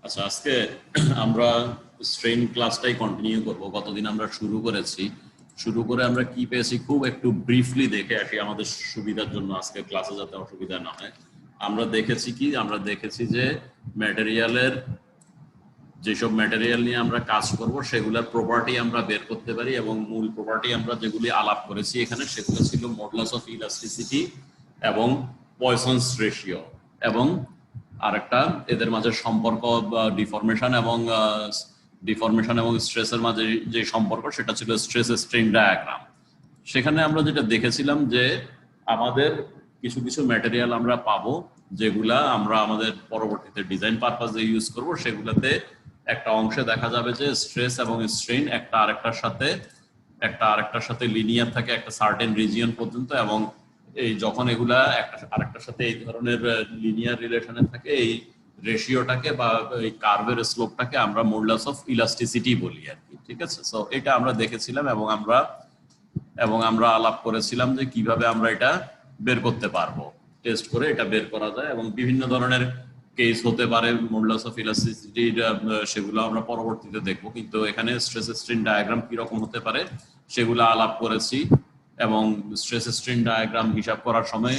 আচ্ছা, আজকে আমরা স্ট্রেন ক্লাসটাই কন্টিনিউ করব। গতদিন আমরা শুরু করে আমরা কি পেয়েছি খুব একটু ব্রিফলি দেখে আসি আমাদের সুবিধার জন্য, আজকে ক্লাসে যাতে অসুবিধা না হয়। আমরা দেখেছি যে ম্যাটেরিয়ালের যেসব ম্যাটেরিয়াল নিয়ে আমরা কাজ করব সেগুলোর প্রপার্টি আমরা বের করতে পারি, এবং মূল প্রপার্টি আমরা যেগুলি আলাপ করেছি এখানে সেগুলো ছিল মডুলাস অফ ইলাস্টিসিটি এবং পয়সনস রেশিও, এবং আরেকটা এদের মাঝে সম্পর্ক ডিফরমেশন এবং স্ট্রেসের মাঝে যে সম্পর্ক সেটা ছিল স্ট্রেস স্ট্রেইন ডায়াগ্রাম। সেখানে আমরা যেটা দেখেছিলাম যে আমাদের কিছু কিছু ম্যাটেরিয়াল আমরা পাবো যেগুলা আমরা আমাদের পরবর্তীতে ডিজাইন পারপাসে ইউজ করব। সেগুলাতে একটা অংশে দেখা যাবে যে স্ট্রেস এবং স্ট্রেইন একটা আরেকটার সাথে লিনিয়ার থাকে একটা সার্টেন রিজিয়ন পর্যন্ত, এবং এই যখন এগুলা একটা আরেকটার সাথে এই ধরনের লিনিয়ার রিলেশনে থাকে, এই রেশিওটাকে বা এই কার্ভের স্লোপটাকে আমরা মডুলাস অফ ইলাস্টিসিটি বলি আর কি। ঠিক আছে, সো এটা আমরা দেখেছিলাম এবং আমরা আলাপ করেছিলাম যে কিভাবে আমরা এটা বের করতে পারবো, টেস্ট করে এটা বের করা যায়, এবং বিভিন্ন ধরনের কেস হতে পারে মডুলাস অফ ইলাস্টিসিটি, সেগুলো আমরা পরবর্তীতে দেখবো। কিন্তু এখানে স্ট্রেস স্ট্রেইন ডায়াগ্রাম কিরকম হতে পারে সেগুলো আলাপ করেছি, এবং স্ট্রেস স্ট্রেইন ডায়াগ্রাম হিসাব করার সময়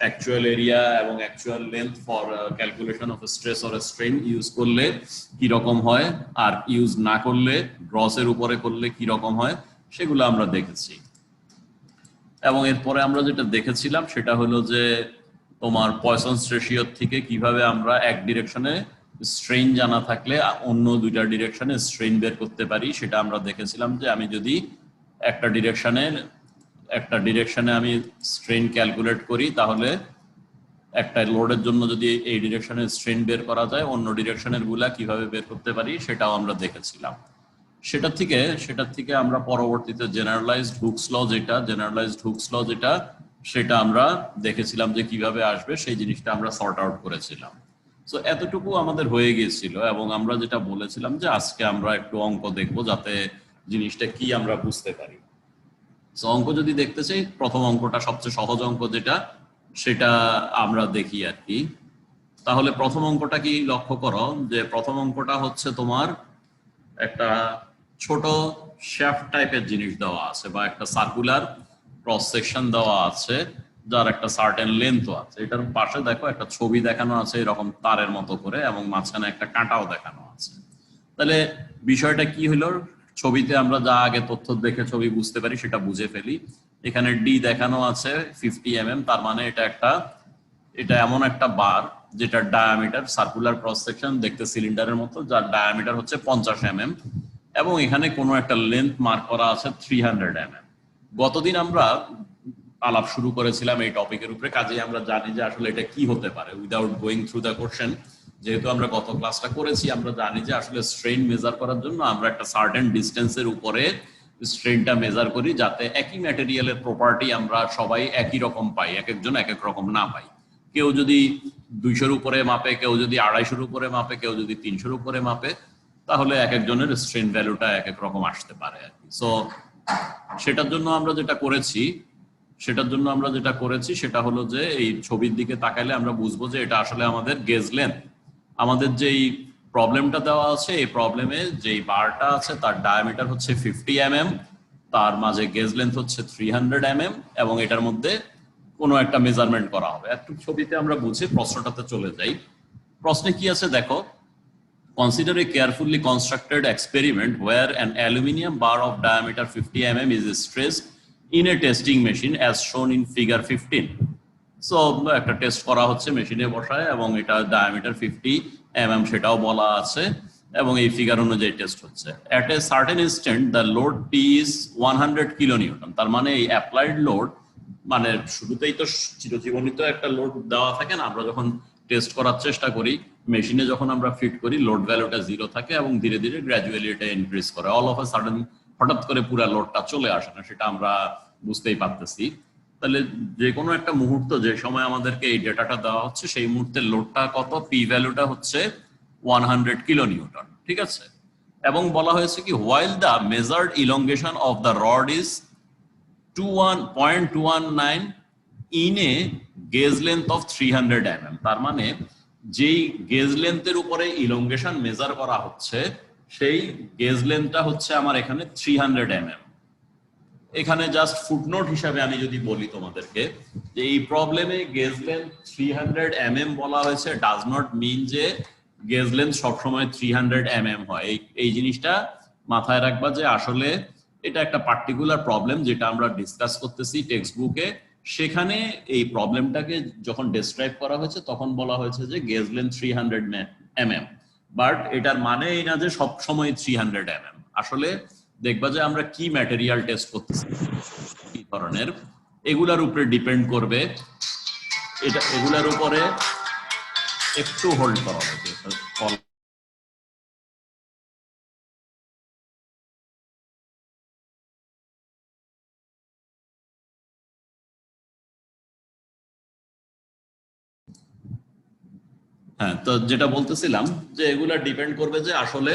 অ্যাকচুয়াল এরিয়া এবং actual length for calculation of stress or strain use করলে কি রকম হয়, আর ইউজ না করলে গ্রসের উপরে করলে কি রকম হয় সেগুলো আমরা দেখেছি। এবং এরপরে আমরা যেটা দেখেছিলাম সেটা হলো যে তোমার পয়সনস রেশিও থেকে কিভাবে আমরা এক ডিরেকশনে স্ট্রেইন জানা থাকলে অন্য দুইটা ডিরেকশনে স্ট্রেইন বের করতে পারি। সেটা আমরা দেখেছিলাম যে আমি যদি একটা ডিরেকশনে আমি স্ট্রেইন ক্যালকুলেট করি, তাহলে একটা লোডের জন্য যদি এই ডিরেকশনে স্ট্রেইন বের করা যায়, অন্য ডিরেকশনের গুলা কিভাবে বের করতে পারি সেটাও আমরা দেখেছিলাম। সেটা থেকে আমরা পরবর্তীতে জেনারেলাইজড হুকস ল যেটা সেটা আমরা দেখেছিলাম যে কিভাবে আসবে, সেই জিনিসটা আমরা সর্ট আউট করেছিলাম। সো এতটুকু আমাদের হয়ে গিয়েছিল, এবং আমরা যেটা বলেছিলাম যে আজকে আমরা একটু অঙ্ক দেখবো যাতে জিনিসটা কি আমরা বুঝতে পারি। সো অঙ্ক যদি দেখতে চাই, প্রথম অঙ্কটা সবচেয়ে সহজ অঙ্ক যেটা সেটা আমরা দেখি আর কি। তাহলে প্রথম অঙ্কটা কি লক্ষ্য করো, যে প্রথম অঙ্কটা হচ্ছে তোমার একটা ছোট শ্যাফট টাইপের জিনিস দেওয়া আছে, বা একটা সার্কুলার ক্রস সেকশন দেওয়া আছে যার একটা সার্টেন লেন্থও আছে। এটার পাশে দেখো একটা ছবি দেখানো আছে এরকম তারের মতো করে, এবং মাঝখানে একটা কাঁটাও দেখানো আছে। তাহলে বিষয়টা কি হলো, ছবিতে আমরা যা আগে তথ্য দেখে ছবি বুঝতে পারি সেটা বুঝে ফেলি। এখানে ডি দেখানো আছে 50 mm, তার মানে এটা এমন একটা বার যেটার ডায়ামিটার সার্কুলার ক্রস সেকশন দেখতে সিলিন্ডারের মতো, যার ডায়ামিটার হচ্ছে 50 mm, এবং এখানে কোনো একটা লেন্থ মার্ক করা আছে 300 mm। গতদিন আমরা আলাপ শুরু করেছিলাম এই টপিকের উপরে, কাজেই আমরা জানি যে আসলে এটা কি হতে পারে without going through the question. যেহেতু আমরা গত ক্লাসটা করেছি, আমরা জানি যে আসলে স্ট্রেইন মেজার করার জন্য আমরা একটা সার্টেন ডিস্টেন্সের উপরে স্ট্রেইনটা মেজার করি, যাতে একই ম্যাটেরিয়ালের প্রপার্টি আমরা সবাই একই রকম পাই, এক একজন এক এক রকম না পাই। কেউ যদি 200-র উপরে মাপে, কেউ যদি 250-র উপরে মাপে, কেউ যদি 300-র উপরে মাপে, তাহলে এক একজনের স্ট্রেইন ভ্যালুটা এক এক রকম আসতে পারে আর কি। সো সেটার জন্য আমরা যেটা করেছি সেটা হলো যে এই ছবির দিকে তাকাইলে আমরা বুঝবো যে এটা আসলে আমাদের গেজ লেন্থ। আমাদের যেই প্রবলেমটা দেওয়া আছে, এই প্রবলেমে যেই বারটা আছে তার ডায়ামিটার হচ্ছে 50 mm, তার মাঝে গেজ লেন্থ হচ্ছে 300 mm, এবং এটার মধ্যে কোনো একটা মেজারমেন্ট করা হবে। একটু ছবিতে আমরা বুঝে প্রশ্নটাতে চলে যাই। প্রশ্নে কি আছে দেখো, consider a carefully constructed experiment where an aluminium bar of diameter 50 mm is stressed in a testing machine as shown in figure 15. So একটা টেস্ট করা হচ্ছে মেশিনে বসায়, এবং এটা ডায়ামিটার 50 mm সেটাও বলা আছে, এবং এই ফিগার অনুযায়ী টেস্ট হচ্ছে। At a certain instant the load P is 100 kilonewton. তার মানে এই অ্যাপ্লাইড লোড, মানে শুরুতেই তো চিরজীবনী তো একটা লোড দেওয়া থাকে না, আমরা যখন টেস্ট করার চেষ্টা করি মেশিনে, যখন আমরা ফিট করি লোড ভ্যালুটা 0 থাকে, এবং ধীরে ধীরে গ্র্যাজুয়ালি এটা ইনক্রিজ করে। অল অফ আ সাডেন হঠাৎ করে পুরো লোডটা চলে আসে না, সেটা আমরা বুঝতেই পারতেছি। তাহলে যে কোনো একটা মুহূর্ত যে সময় আমাদেরকে এই ডেটাটা দেওয়া হচ্ছে, সেই মুহূর্তে লোডটা কত, পি ভ্যালুটা হচ্ছে 100 কিলোনিউটন। ঠিক আছে, এবং বলা হয়েছে কি while the measured elongation of the rod is 0.219 in a gauge length of 300 mm। তার মানে যেই গেজ লেন্থের উপরে ইলংগেশন মেজার করা হচ্ছে সেই গেজ লেন্থটা হচ্ছে আমার এখানে 300 mm। এখানে জাস্ট ফুটনোট হিসাবে আমি যদি বলি তোমাদেরকে যে এই প্রবলেমে গেজ লেন্থ 300 mm বলা হয়েছে ডাজ নট মিন যে গেজ লেন্থ সবসময় 300 mm হয়। এই জিনিসটা মাথায় রাখবা যে আসলে এটা একটা পার্টিকুলার প্রবলেম যেটা আমরা ডিসকাস করতেছি টেক্সট বুকে। সেখানে এই প্রবলেমটাকে যখন ডেসক্রাইব করা হয়েছে তখন বলা হয়েছে যে গেজ লেন্থ 300 mm, বাট এটার মানে এই না যে সব সময় 300 mm। আসলে দেখবা যে আমরা কি ম্যাটেরিয়াল টেস্ট করতেছি, কি ধরনের, এগুলার উপরে ডিপেন্ড করবে। এটা এগুলার উপরে একটু হোল্ড করা হবে। হ্যাঁ, তো যেটা বলতেছিলাম যে এগুলা ডিপেন্ড করবে যে আসলে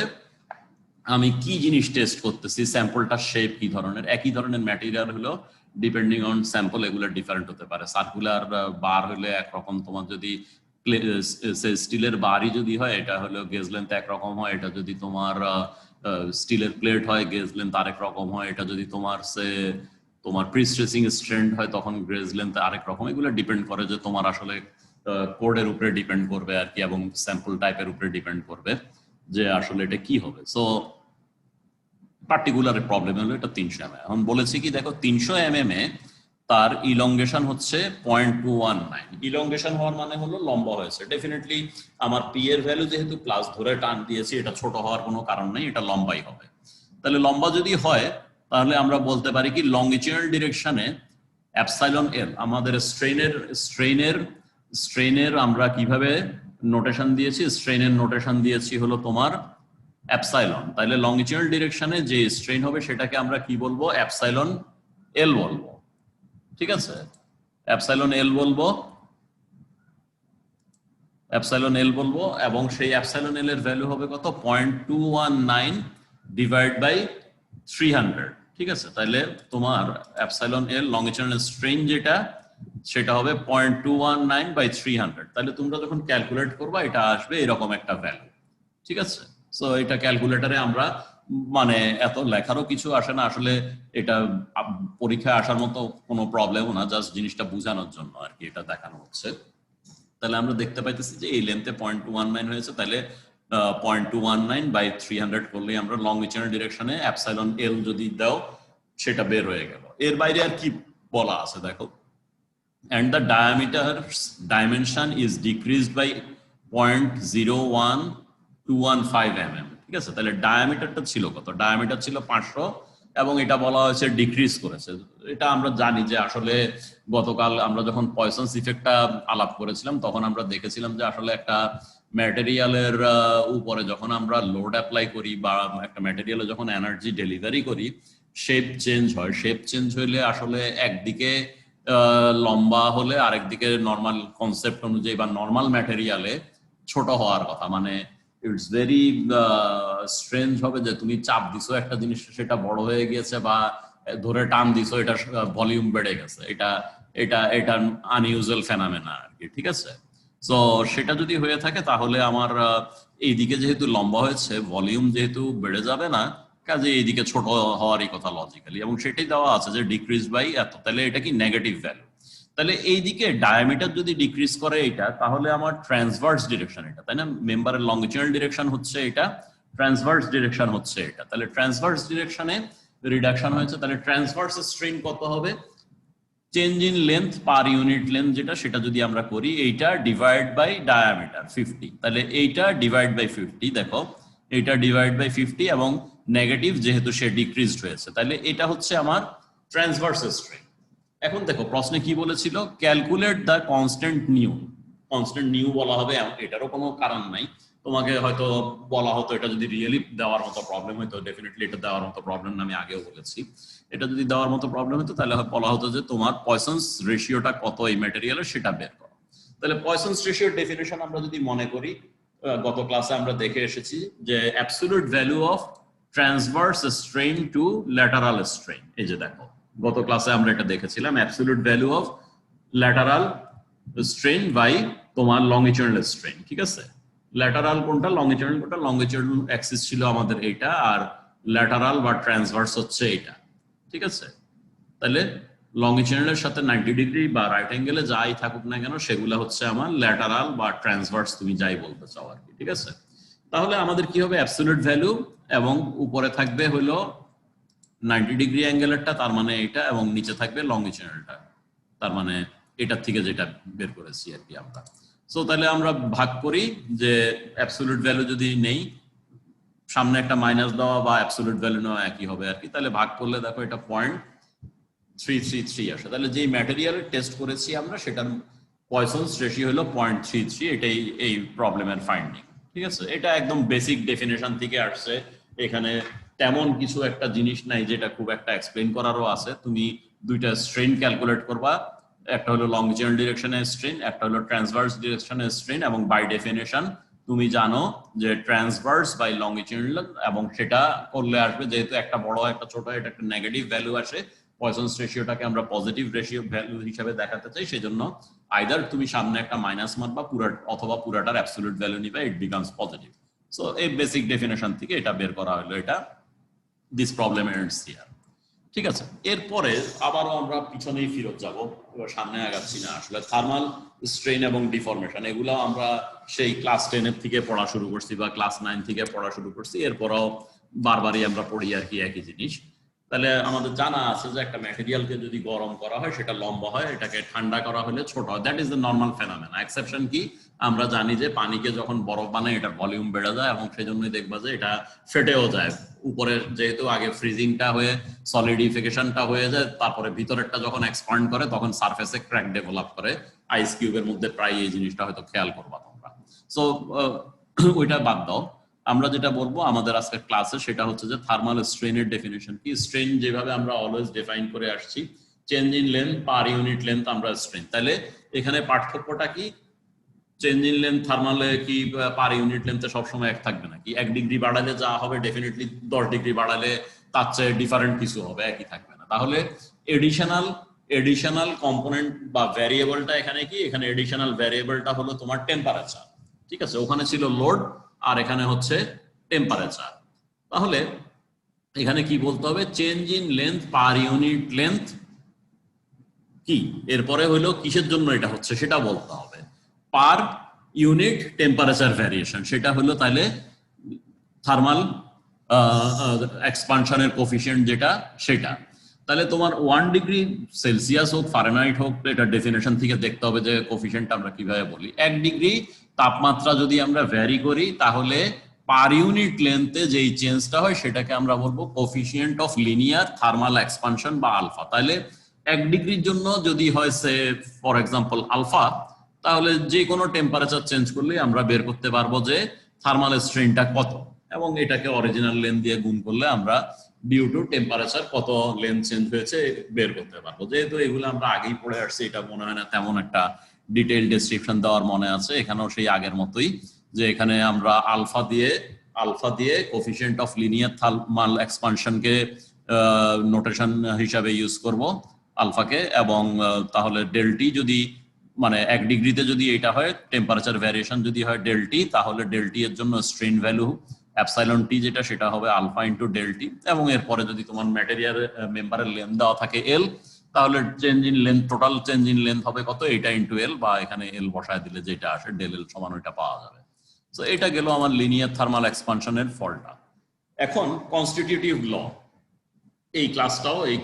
আমি কি জিনিস টেস্ট করতেছি, স্যাম্পলটার শেপ কি ধরনের। একই ধরনের ম্যাটেরিয়াল হলো ডিপেন্ডিং অন স্যাম্পল এগুলো ডিফারেন্ট হতে পারে। সার্কুলার বার হলে একরকম, তোমার যদি স্টিলের বারই যদি হয় এটা হলো গেজ লেন্থ একরকম হয়, এটা যদি তোমার স্টিলের প্লেট হয় গেজ লেন্থ আরেক রকম হয়, এটা যদি তোমার প্রিস্ট্রেসিং স্ট্রেন্ড হয় তখন গেজ লেন্থ আরেক রকম। এগুলো ডিপেন্ড করে যে তোমার আসলে কোডের উপরে ডিপেন্ড করবে আর কি, এবং স্যাম্পল টাইপের উপরে ডিপেন্ড করবে যে আসলে এটা কি হবে। সো পার্টিকুলার প্রবলেম হলো এটা 300 mm। এখন বলেছি কি দেখো 300 mm এ তার ইলংগেশন হচ্ছে 0.219। ইলংগেশন হওয়ার মানে হলো লম্বা হয়েছে। ডেফিনেটলি আমার পি এর ভ্যালু যেহেতু প্লাস ধরে টান দিয়েছি, এটা ছোট হওয়ার কোনো কারণ নেই, এটা লম্বাই হবে। তাহলে লম্বা যদি হয় তাহলে আমরা বলতে পারি কি লংগিটিউডাল ডিরেকশনে এপসাইলন এল আমাদের স্ট্রেইনের আমরা কিভাবে নোটেশন দিয়েছি, স্ট্রেইনের নোটেশন দিয়েছি হলো তোমার এপসাইলন। তাহলে লংগিটিউডাল ডিরেকশনে যে স্ট্রেইন হবে সেটাকে আমরা কি বলবো, এপসাইলন এল বলবো। ঠিক আছে, এপসাইলন এল বলবো, এপসাইলন এল বলবো, এবং সেই এপসাইলন এল এর ভ্যালু হবে কত, 0.219 ডিভাইড বাই 300। ঠিক আছে, তাহলে তোমার এপসাইলন এল লংগিটিউডাল স্ট্রেইন যেটা সেটা হবে 0.219 বাই 300। তাহলে তোমরা যখন ক্যালকুলেট করবা এটা আসবে এরকম একটা ভ্যালু। ঠিক আছে, সো এটা ক্যালকুলেটরে আমরা মানে এত লেখারও কিছু আসে না, আসলে এটা পরীক্ষায় আসার মতো কোনো প্রবলেমও না, জাস্ট জিনিসটা বোঝানোর জন্য আর কি এটা দেখানো হচ্ছে। তাহলে আমরা দেখতে পাইতেছি যে এই লেন্থে 0.219 হয়েছে, তাহলে 0.219 বাই 300 করলে আমরা লংগিটিউডাল ডিরেকশনে এপসাইলন এল যদি দাও সেটা বের হয়ে গেল। এর বাইরে আর কি বলা আছে দেখো, and the dimension is decreased by 0.01215 mm। ঠিক আছে, তাহলে ডায়ামিটারটা ছিল কত, ডায়ামিটার ছিল 500 এবং এটা বলা হয়েছে ডিক্রিজ করেছে। এটা আমরা জানি যে আসলে গতকাল আমরা যখন পয়সন্স ইফেক্টটা আলাপ করেছিলাম তখন আমরা দেখেছিলাম যে আসলে একটা ম্যাটেরিয়ালের উপরে যখন আমরা লোড অ্যাপ্লাই করি বা একটা ম্যাটেরিয়ালে যখন এনার্জি ডেলিভারি করি শেপ চেঞ্জ হয়। শেপ চেঞ্জ হইলে আসলে একদিকে লম্বা হলে আরেকদিকে নর্মাল কনসেপ্ট অনুযায়ী বা নর্মাল ম্যাটেরিয়ালে ছোট হওয়ার কথা। মানে ইটস ভেরি স্ট্রেঞ্জ হবে যে তুমি চাপ দিছো একটা জিনিস সেটা বড় হয়ে গিয়েছে, বা ধরে টান দিছো এটা ভলিউম বেড়ে গেছে। এটা আনইউজুয়াল ফেনোমেনা আর কি। ঠিক আছে, সো সেটা যদি হয়ে থাকে তাহলে আমার এইদিকে যেহেতু লম্বা হয়েছে ভলিউম যেহেতু বেড়ে যাবে না, কাজে এইদিকে ছোট হওয়ারই কথা লজিক্যালি, এবং সেটাই দেওয়া আছে যে ডিক্রিজ বাই এত। তাহলে এটা কি নেগেটিভ ভ্যালু। তাহলে এইদিকে ডায়ামিটার যদি ডিক্রিজ করে এটা, তাহলে আমার ট্রান্সভার্স ডিরেকশন এটা, তাই না, মেম্বারের লংগিটিউডাল ডিরেকশন হচ্ছে এটা, ট্রান্সভার্স ডিরেকশন হচ্ছে এটা। তাহলে ট্রান্সভার্স ডিরেকশনে রিডাকশন হয়েছে, তাহলে ট্রান্সভার্স স্ট্রেন কত হবে, change in length per unit length যেটা, সেটা যদি আমরা করি এইটা ডিভাইড বাই ডায়ামিটার 50। তাহলে এইটা ডিভাইড বাই 50, দেখো এইটা ডিভাইড বাই 50 এবং নেগেটিভ যেহেতু সে ডিক্রিজড হয়েছে, তাহলে এটা হচ্ছে আমার ট্রান্সভার্স স্ট্রেন। এখন দেখো প্রশ্নে কি বলেছিল, calculate the constant new. Constant new বলা হবে এটারও কোনো কারণ নাই, তোমাকে হয়তো বলা হতো এটা যদি রিয়েলি দেওয়ার মতো প্রবলেম হতো, ডেফিনেটলি এটা দেওয়ার মতো প্রবলেম না, আমি আগেও বলেছি এটা যদি দেওয়ার মতো প্রবলেম হতো তাহলে বলা হতো যে তোমার পয়সন্স রেশিওটা কত এই ম্যাটেরিয়ালের সেটা বের করো। তাহলে পয়সন্স রেশিওর ডেফিনেশন আমরা যদি মনে করি, গত ক্লাসে আমরা দেখে এসেছি যে absolute value of transverse strain to lateral strain. এই যে দেখো গত ক্লাসে আমরা এটা দেখেছিলাম, absolute value of lateral strain by তোমার লংজিটিউডাল স্ট্রেন, ঠিক আছে। ল্যাটারাল কোনটা, লংজিটিউডাল কোনটা? লংজিটিউডাল অ্যাক্সিস ছিল আমাদের এইটা, আর ল্যাটারাল বা ট্রান্সভার্স হচ্ছে এইটা, ঠিক আছে। তাহলে লংজিটিউডালের সাথে 90 ডিগ্রি বা রাইট অ্যাঙ্গেলে যাই থাকুক না কেন সেগুলো হচ্ছে আমার ল্যাটারাল বা ট্রান্সভার্স, তুমি যাই বলতে চাও আর কি, ঠিক আছে। তাহলে আমাদের কি হবে, অ্যাবসলিউট ভ্যালু এবং উপরে থাকবে হলো 90 ডিগ্রি অ্যাঙ্গেলেরটা, তার মানে এটা, এবং নিচে থাকবে লংজিটিউডালটা, তার মানে এটার থেকে যেটা বের করেছি আর কি আমরা। সো তাহলে আমরা ভাগ করি যে অ্যাবসলিউট ভ্যালু যদি নেই, সামনে একটা মাইনাস দেওয়া বা অ্যাবসলিউট ভ্যালু নেওয়া একই হবে আর কি। তাহলে ভাগ করলে দেখো এটা 0.333 আসে। তাহলে যেই ম্যাটেরিয়াল টেস্ট করেছি আমরা সেটার পয়সনস রেশিও হলো 0.33, এটাই এই প্রবলেমের ফাইন্ডিং, ঠিক আছে। এটা একদম বেসিক ডেফিনেশন থেকে আসছে, এখানে তেমন কিছু একটা জিনিস নাই যেটা খুব একটা এক্সপ্লেইন করারও আছে। তুমি দুইটা স্ট্রেন ক্যালকুলেট করবা, একটা হলো লংজিটিউডাল ডিরেকশনের স্ট্রেন, একটা হলো ট্রান্সভার্স ডিরেকশনের স্ট্রেন, এবং বাই ডেফিনেশন তুমি জানো যে ট্রান্সভার্স বাই লংজিটিউডাল, এবং সেটা করলে আসবে যেহেতু একটা বড় একটা ছোট, এটা একটা নেগেটিভ ভ্যালু আসে, পয়সনস রেশিওটাকে আমরা পজিটিভ রেশিও ভ্যালু হিসেবে দেখাতে চাই, সেজন্য আইদার তুমি সামনে একটা মাইনাস মারবা অথবা পুরাটার অ্যাবসলিউট ভ্যালু নিবা, ইট বিকামস পজিটিভ। সো এই বেসিক ডেফিনেশন থেকে এটা বের করা হলো, এটা দিস প্রবলেম এন্ডস হিয়ার, ঠিক আছে। এরপরে আবারও আমরা পিছনেই ফিরত যাব, এবার সামনে আগাচ্ছি না আসলে। থার্মাল স্ট্রেন এবং ডিফরমেশন এগুলো আমরা সেই ক্লাস 10 এর থেকে পড়া শুরু করছি বা ক্লাস 9 থেকে পড়া শুরু করছি, এরপরও বারবারই আমরা পড়ি আর কি একই জিনিস। তাহলে আমাদের জানা আছে যে একটা ম্যাটেরিয়ালকে যদি গরম করা হয় সেটা লম্বা হয়, এটাকে ঠান্ডা করা হলে ছোট হয়, that is the normal phenomena. Exception কি, আমরা জানি যে পানিকে যখন বরফ বানায় এটার ভলিউম বেড়ে যায়, এবং সেই জন্যই দেখবা যে এটা ফেটেও যায় উপরে, যেহেতু আগে ফ্রিজিংটা হয়ে সলিডিফিকেশনটা হয়ে যায়, তারপরে ভিতরেরটা যখন এক্সপান্ড করে তখন সারফেসে ক্র্যাক ডেভেলপ করে। আইস কিউবের মধ্যে প্রায় এই জিনিসটা হয়তো খেয়াল করবা তোমরা। সো ওইটা বাদ দাও, আমরা যেটা বলবো আমাদের আজকের ক্লাসে সেটা হচ্ছে যে থার্মাল স্ট্রেনের ডেফিনিশন কি। স্ট্রেন যেভাবে আমরা অলওয়েজ ডিফাইন করে আসছি, change in length per unit length আমরা স্ট্রেন। তাহলে এখানে পার্থক্যটা কি, চেঞ্জ ইন লেন্থ থার্মালে কি পার ইউনিট লেন্থে সবসময় এক থাকবে নাকি? 1 ডিগ্রি বাড়ালে যা হবে ডেফিনেটলি 10 ডিগ্রি বাড়ালে তার চেয়ে ডিফারেন্ট কিছু হবে, একই থাকবে না। তাহলে এডিশনাল কম্পোনেন্ট বা ভ্যারিয়েবলটা এখানে কি, এখানে এডিশনাল ভ্যারিয়েবলটা হলো তোমার টেম্পারেচার, ঠিক আছে। ওখানে ছিল লোড আর এখানে হচ্ছে টেম্পারেচার। তাহলে এখানে কি বলতে হবে, change in length per unit length কি, এরপরে হলো কিসের জন্য এটা হচ্ছে সেটা বলতে হবে, পার ইউনিট টেম্পারেচার ভ্যারিয়েশন, সেটা হলো তাহলে থার্মাল এক্সপানশনের কোফিশিয়েন্ট যেটা সেটা। তাহলে তোমার 1 ডিগ্রি সেলসিয়াস হোক ফারেনহাইট হোক, এটা ডেফিনেশন থেকে দেখতে হবে যে কোফিশিয়েন্ট আমরা কিভাবে বলি। 1 ডিগ্রি তাপমাত্রা যদি আমরা ভ্যারি করি তাহলে পার ইউনিট লেন্থে যেই চেঞ্জটা হয় সেটাকে আমরা বলবো coefficient of linear thermal expansion বা আলফা। তাহলে 1 ডিগ্রির জন্য যদি হয় সে ফর এক্সাম্পল আলফা, তাহলে যে কোনো টেম্পারেচার চেঞ্জ করলে আমরা বের করতে পারবো যে থার্মাল স্ট্রেনটা কত, এবং এটাকে অরিজিনাল লেন্থ দিয়ে গুণ করলে আমরা ডিউ টু টেম্পারেচার কত লেন্থ চেঞ্জ হয়েছে বের করতে পারবো। যেহেতু এগুলো আমরা আগেই পড়ে আসছি, এটা মনে হয় না তেমন একটা ডিটেইল ডেসক্রিপশন দেওয়ার মনে আছে। এখানেও সেই আগের মতোই, যে এখানে আমরা আলফা দিয়ে কোফিশিয়েন্ট অফ লিনিয়ার থার্মাল এক্সপানশনকে নোটেশন হিসাবে ইউজ করব আলফাকে, এবং তাহলে ডেলটি যদি মানে 1 ডিগ্রিতে যদি এটা হয় টেম্পারেচার ভ্যারিয়েশন যদি হয় ডেলটি, তাহলে ডেলটি এর জন্য স্ট্রেন ভ্যালু এপসাইলন টি যেটা সেটা হবে আলফা ইনটু ডেলটি, এবং এরপরে যদি তোমার ম্যাটেরিয়াল মেম্বারের লেন্থ দেওয়া থাকে এল, তাহলে change in length total change in length হবে কত, এটা ইনটু এল, বা এখানে এল বসায় দিলে যেটা আসে ডেল এল সমান ওইটা পাওয়া যাবে। সো এটা গেল আমার লিনিয়ার থার্মাল এক্সপানশনের ফলটা। এখন কনস্টিটিউটিভ ল, এই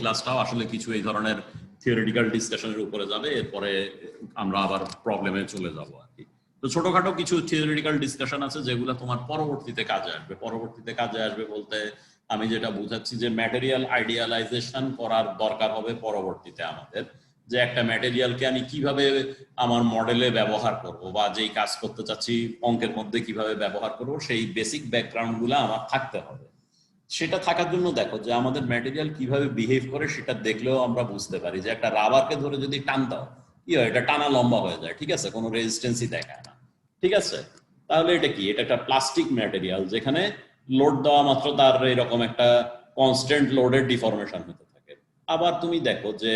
ক্লাসটাও আসলে কিছু এই ধরনের থিওরিটিক্যাল ডিসকাশনের উপরে যাবে, এরপরে আমরা আবার প্রবলেমে চলে যাব আর কি। তো ছোটখাটো কিছু থিওরিটিক্যাল ডিসকাশন আছে যেগুলো তোমার পরবর্তীতে কাজে আসবে বলতে আমি যেটা বুঝাচ্ছি যে ম্যাটেরিয়াল আইডিয়ালাইজেশন করার দরকার হবে পরবর্তীতে আমাদের, যে একটা ম্যাটেরিয়ালকে আমি কিভাবে আমার মডেলে ব্যবহার করব বা যেই কাজ করতে চাচ্ছি অঙ্কের মধ্যে কিভাবে ব্যবহার করব, সেই বেসিক ব্যাকগ্রাউন্ড গুলো আমার থাকতে হবে। সেটা থাকার জন্য দেখো যে আমাদের ম্যাটেরিয়াল কিভাবে বিহেভ করে সেটা দেখলেও আমরা বুঝতে পারি যে একটা রাবারকে ধরে যদি টানতাম কি হয়, এটা টানা লম্বা হয়ে যায়, ঠিক আছে, কোনো রেজিস্ট্যান্সই দেখায় না, ঠিক আছে। তাহলে এটা কি, এটা একটা প্লাস্টিক ম্যাটেরিয়াল যেখানে লোড দেওয়া মাত্র তার এরকম একটা কনস্ট্যান্ট লোডের ডিফরমেশন হতে থাকে। আবার তুমি দেখো যে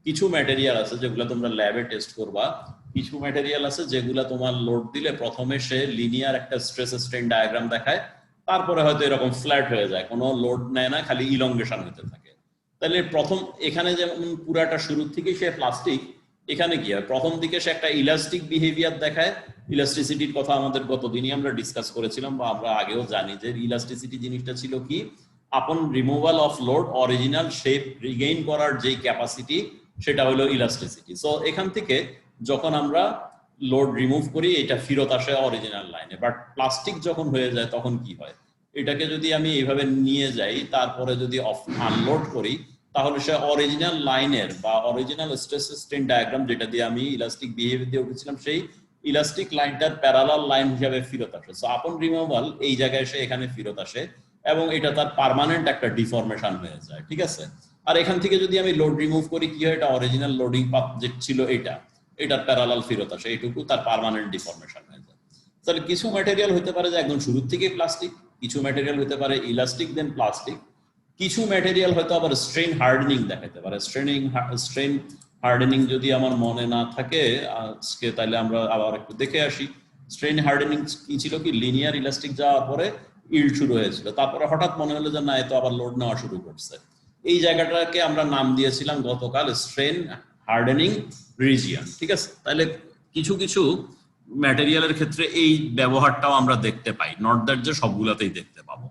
কিছু ম্যাটেরিয়াল আছে যেগুলো তোমরা ল্যাবে টেস্ট করবা, কিছু ম্যাটেরিয়াল আছে যেগুলা তোমার লোড দিলে প্রথমে সে লিনিয়ার একটা স্ট্রেস স্ট্রেন ডায়াগ্রাম দেখায়, তারপরে হয়তো এরকম ফ্ল্যাট হয়ে যায়, কোনো লোড নেয় না, খালি ইলংগেশন হতে থাকে। তাহলে প্রথম এখানে যেমন পুরাটা শুরুর থেকেই সে প্লাস্টিক, এখানে কি হয় প্রথম দিকে সে একটা ইলাস্টিক বিহেভিয়ার দেখায়। ইলাস্টিসিটির কথা আমাদের গতদিনই আমরা ডিসকাস করেছিলাম, বা আমরা আগেও জানি যে ইলাস্টিসিটি জিনিসটা ছিল কি, আপন removal of load original shape Regain করার যে ক্যাপাসিটি, সেটা হলো ইলাস্টিসিটি। সো এখান থেকে যখন আমরা লোড রিমুভ করি এটা ফেরত আসে অরিজিনাল লাইনে। বাট প্লাস্টিক যখন হয়ে যায় তখন কি হয়, এটাকে যদি আমি এইভাবে নিয়ে যাই তারপরে যদি আনলোড করি, তাহলে সে অরিজিনাল লাইনের বা অরিজিনাল স্ট্রেস স্ট্রেন ডায়াগ্রাম যেটা দিয়ে আমি ইলাস্টিক বিহেভিয়ার দিয়ে উঠেছিলাম, সেই ইলাস্টিক লাইনটার প্যারালাল লাইন হিসাবে ফেরত আসে। সো আপন রিমুভাল এই জায়গায় সে এখানে ফেরত আসে এবং এটা তার পার্মানেন্ট একটা ডিফরমেশন হয়ে যায়, ঠিক আছে। আর এখান থেকে যদি আমি লোড রিমুভ করি কি হয়, এটা অরিজিনাল লোডিং পাথ যে ছিল এটার প্যারালাল ফেরত আসে, এইটুকু তার পার্মানেন্ট ডিফরমেশন হয়ে যায়। তাহলে কিছু ম্যাটেরিয়াল হতে পারে যে একদম শুরুর থেকেই প্লাস্টিক, কিছু ম্যাটেরিয়াল হতে পারে ইলাস্টিক দেন প্লাস্টিক, কিছু ম্যাটেরিয়াল হয়তো আবার স্ট্রেন হার্ডেনিং দেখাতে পারে। স্ট্রেন হার্ডেনিং যদি আমার মনে না থাকে আজকে, তাহলে আমরা আবার একটু দেখে আসি। স্ট্রেন হার্ডেনিং কি ছিল, কি লিনিয়ার ইলাস্টিক যাওয়ার পরে ইল্ড শুরু হয়েছিল, তারপরে হঠাৎ মনে হলো যে না এতো আবার লোড নেওয়া শুরু করছে। এই জায়গাটাকে আমরা নাম দিয়েছিলাম গতকাল স্ট্রেন হার্ডেনিং রিজিয়ন, ঠিক আছে। তাহলে কিছু কিছু ম্যাটেরিয়ালের ক্ষেত্রে এই ব্যবহারটাও আমরা দেখতে পাই, নট দ্যাট যে সবগুলাতেই দেখতে পাবো।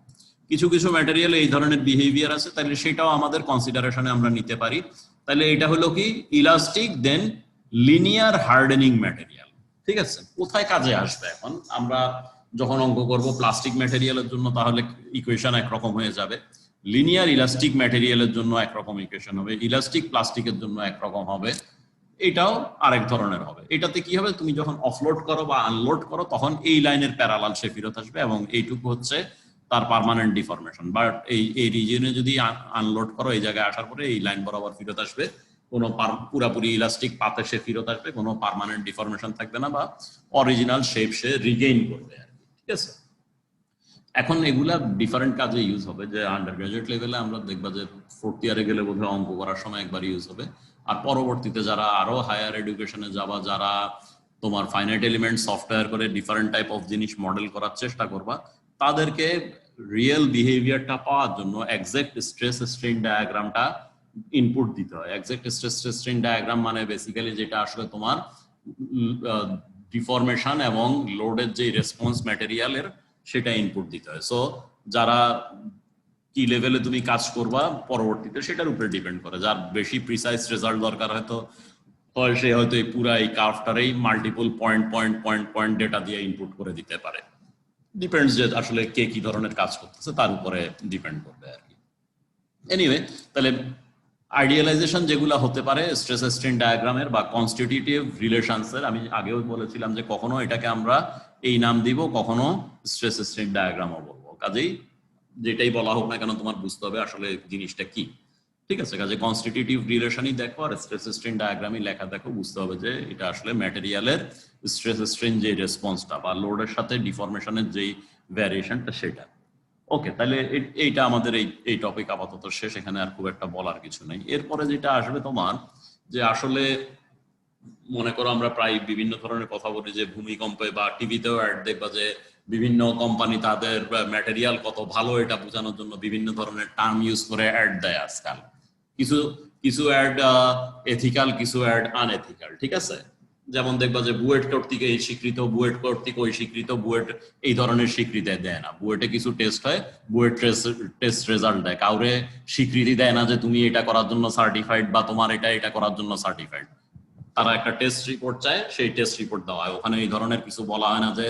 কিছু কিছু ম্যাটেরিয়াল এই ধরনের বিহেভিয়ার আছে, তাহলে সেটাও আমাদের কনসিডারেশনে আমরা নিতে পারি। তাহলে এটা হলো কি ইলাস্টিক দেন লিনিয়ার হার্ডেনিং ম্যাটেরিয়াল, ঠিক আছে। কোথায় কাজে আসবে এখন আমরা যখন অঙ্ক করব প্লাস্টিক ম্যাটেরিয়ালের জন্য, তাহলে ইকুয়েশন একরকম হয়ে যাবে। লিনিয়ার ইলাস্টিক ম্যাটেরিয়ালের জন্য একরকম ইকুয়েশন হবে, ইলাস্টিক প্লাস্টিকের জন্য একরকম হবে, এটাও আরেক ধরনের হবে। এটাতে কি হবে, তুমি যখন অফলোড করো বা আনলোড করো তখন এই লাইনের প্যারালাল সে ফেরত আসবে এবং এইটুকু হচ্ছে তার পার্মানেন্ট ডিফরমেশন। বাট এই রিজিয়নে যদি আনলোড করো এই জায়গায় আসার পরে এই লাইন বরাবর ফেরত আসবে, কোনো পুরাপুরি ইলাস্টিক পাতে সে ফেরত আসবে, কোনো পার্মানেন্ট ডিফরমেশন থাকবে না, বা অরিজিনাল শেপ সে রিগেইন করবে আর কি, ঠিক আছে। এখন এগুলা ডিফারেন্ট কাজে ইউজ হবে, যে আন্ডার গ্রাজুয়েট লেভেলে আমরা দেখবা যে ফোর্থ ইয়ারে গেলে বোধহয় অঙ্ক করার সময় একবার ইউজ হবে, আর পরবর্তীতে যারা আরো হায়ার এডুকেশনে যাবা, যারা তোমার ফাইনাইট এলিমেন্ট সফটওয়্যার করে ডিফারেন্ট টাইপ অফ জিনিস মডেল করার চেষ্টা করবা, তাদেরকে রিয়েল বিহেভিয়ারটা পাওয়ার জন্য এক্সাক্ট স্ট্রেস স্ট্রেন ডায়াগ্রামটা ইনপুট দিতে হয়। এক্সাক্ট স্ট্রেস স্ট্রেন ডায়াগ্রাম মানে বেসিক্যালি যেটা আসলে তোমার ডিফরমেশন এবং লোডের যে রেসপন্স ম্যাটেরিয়ালের সেটা ইনপুট দিতে হয়। সো যারা কি লেভেলে তুমি কাজ করবা পরবর্তীতে সেটার উপরে ডিপেন্ড করে, যার বেশি প্রিসাইজ রেজাল্ট দরকার সে হয়তো এই পুরা এই কার্ভটারেই মাল্টিপল পয়েন্ট ডেটা দিয়ে ইনপুট করে দিতে পারে। ডিপেন্ডস যে আসলে কে কি ধরনের কাজ করতেছে তার উপরে ডিপেন্ড করবে আর কি। এনিওয়ে, তাহলে আইডিয়ালাইজেশন যেগুলো হতে পারে স্ট্রেস স্ট্রেন ডায়াগ্রামের বা কনস্টিটিউটিভ রিলেশনসের, আমি আগেও বলেছিলাম যে কখনো এটাকে আমরা এই নাম দিব, কখনো স্ট্রেস স্ট্রেন ডায়াগ্রামও বলবো। কাজেই যেটাই বলা হোক না কেন তোমার বুঝতে হবে আসলে জিনিসটা কি, ঠিক আছে। কাজে কনস্টিটিউটিভ রিলেশনই দেখো আর স্ট্রেস স্ট্রেন ডায়াগ্রামই লেখা দেখো, বুঝতে হবে যে এটা আসলে ম্যাটেরিয়ালের স্ট্রেস স্ট্রেন যে রেসপন্সটা বা লোডের সাথে ডিফরমেশনের যেই ভ্যারিয়েশনটা সেটা। ওকে, তাহলে এইটা আমাদের এই টপিক আপাতত শেষ, এখানে আর খুব একটা বলার কিছু নেই। এরপরে যেটা আসবে তোমার, যে আসলে মনে করো আমরা প্রায় বিভিন্ন ধরনের কথা বলি যে ভূমিকম্পে বা টিভিতেও অ্যাড দেখবা যে বিভিন্ন কোম্পানি তাদের ম্যাটেরিয়াল কত ভালো এটা বোঝানোর জন্য বিভিন্ন ধরনের টার্ম ইউজ করে অ্যাড দেয় আজকাল। কিছু অ্যাড এথিক্যাল, কিছু অ্যাড আনএথিক্যাল, ঠিক আছে। যেমন দেখবা যে বুয়েট কর্তৃক এই স্বীকৃত, বুয়েট কর্তৃক ওই স্বীকৃত, বুয়েট এই ধরনের স্বীকৃতি দেয় না। বুয়েটে কিছু টেস্ট হয়, বুয়েট টেস্ট রেজাল্ট দেয়, কাউরে স্বীকৃতি দেয় না যে তুমি এটা করার জন্য সার্টিফাইড বা তোমার এটা করার জন্য সার্টিফাইড। তারা একটা টেস্ট রিপোর্ট চায়, সেই টেস্ট রিপোর্ট দেওয়া হয়, ওখানে এই ধরনের কিছু বলা হয় না যে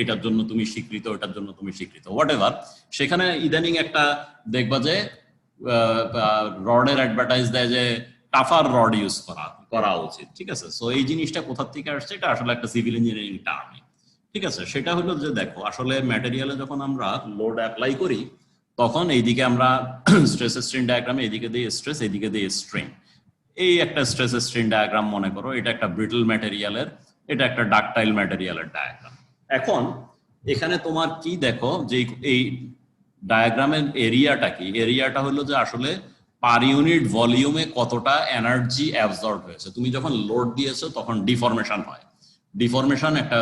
এটার জন্য তুমি স্বীকৃত, এটার জন্য তুমি স্বীকৃত, হোয়াট এভার। সেখানে ইদানিং একটা দেখবা যে রডের অ্যাডভার্টাইজ দেয় যে টাফার রড ইউজ করা উচিত, ঠিক আছে। সো এই জিনিসটা কোথা থেকে আসছে, এটা আসলে একটা সিভিল ইঞ্জিনিয়ারিং টার্ম, ঠিক আছে। সেটা হলো যে দেখো আসলে ম্যাটেরিয়ালে যখন আমরা লোড অ্যাপ্লাই করি তখন এইদিকে আমরা স্ট্রেস স্ট্রেন ডায়াগ্রামে এদিকে দিয়ে স্ট্রেস, এদিকে দিয়ে স্ট্রেন, এই একটা স্ট্রেস স্ট্রেন ডায়াগ্রাম মনে করো, এটা একটা ব্রিটল ম্যাটেরিয়ালের, এটা একটা ডাকটাইল ম্যাটেরিয়ালের ডায়াগ্রাম। এখন এখানে তোমার কি দেখো যে এই ডায়াগ্রামের এরিয়াটা কি, এরিয়াটা হলো যে আসলে পার ইউনিট ভলিউমে কতটা এনার্জি অ্যাবজর্ব হয়েছে। তুমি যখন লোড দিয়েছো তখন ডিফরমেশন হয়। ডিফরমেশন একটা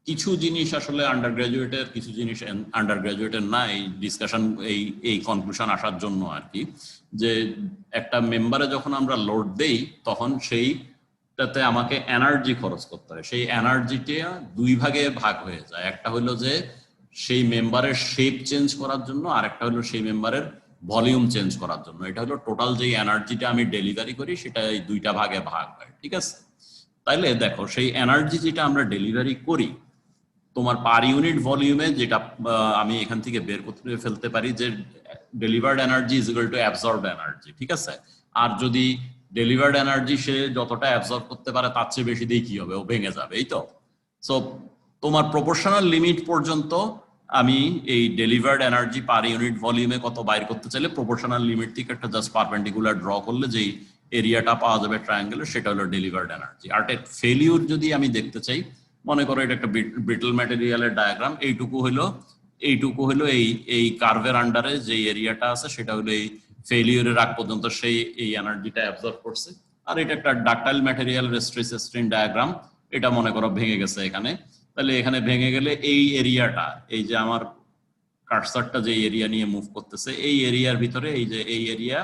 কিছু জিনিস আসলে আন্ডার গ্রাজুয়েটের, কিছু জিনিস আন্ডার গ্রাজুয়েটের না, এই ডিসকাশন এই কনক্লুশন আসার জন্য আর কি, যে একটা মেম্বারে যখন আমরা লোড দেই তখন সেইটাতে আমাকে এনার্জি খরচ করতে হয়। সেই এনার্জিটা দুই ভাগে ভাগ হয়ে যায়, একটা হলো যে সেই মেম্বারের শেপ চেঞ্জ করার জন্য, আর একটা হলো সেই মেম্বারের ভলিউম চেঞ্জ করার জন্য। এটা হলো টোটাল যে এনার্জিটা আমি ডেলিভারি করি সেটা এই দুইটা ভাগে ভাগ হয়, ঠিক আছে। তাইলে দেখো সেই এনার্জি যেটা আমরা ডেলিভারি করি তোমার পার ইউনিট ভলিউমে, যেটা আমি এখান থেকে বের করতে ফেলতে পারি যে delivered energy is equal two absorbed energy, ঠিক আছে। আর যদি ডেলিভার্ড এনার্জি সে যতটা অ্যাবজর্ব করতে পারে তার চেয়ে বেশি দিয়ে কি হবে, ও ভেঙে যাবে, এই তো। সো তোমার প্রপোর্শনাল লিমিট পর্যন্ত আমি এই ডেলিভার্ড এনার্জি পার ইউনিট ভলিউমে কত বাইর করতে চাইলে প্রপোর্শনাল লিমিট থেকে একটা জাস্ট পারপেন্ডিকুলার ড্র করলে যেই এরিয়াটা পাওয়া যাবে ট্রায়াঙ্গেলের, সেটা হলো ডেলিভার্ড এনার্জি। আর ফেলিউর যদি আমি দেখতে চাই, মনে করো এটা একটা ব্রিটল ম্যাটেরিয়ালের ডায়াগ্রাম, এইটুকু হলো এই কার্ভের আন্ডারে যে এরিয়াটা আছে সেটা হলো এই ফেলিউরের আগ পর্যন্ত সেই এই এনার্জিটা অ্যাবজর্ব করছে। আর এটা একটা ডাকটাইল ম্যাটেরিয়ালের স্ট্রেস স্ট্রেন ডায়াগ্রাম, এটা মনে করো ভেঙে গেছে এখানে। তাহলে এখানে ভেঙে গেলে এই এরিয়াটা, এই যে আমার কার্সারটা যে এরিয়া নিয়ে মুভ করতেছে, এই এরিয়ার ভিতরে এই যে এই এরিয়া,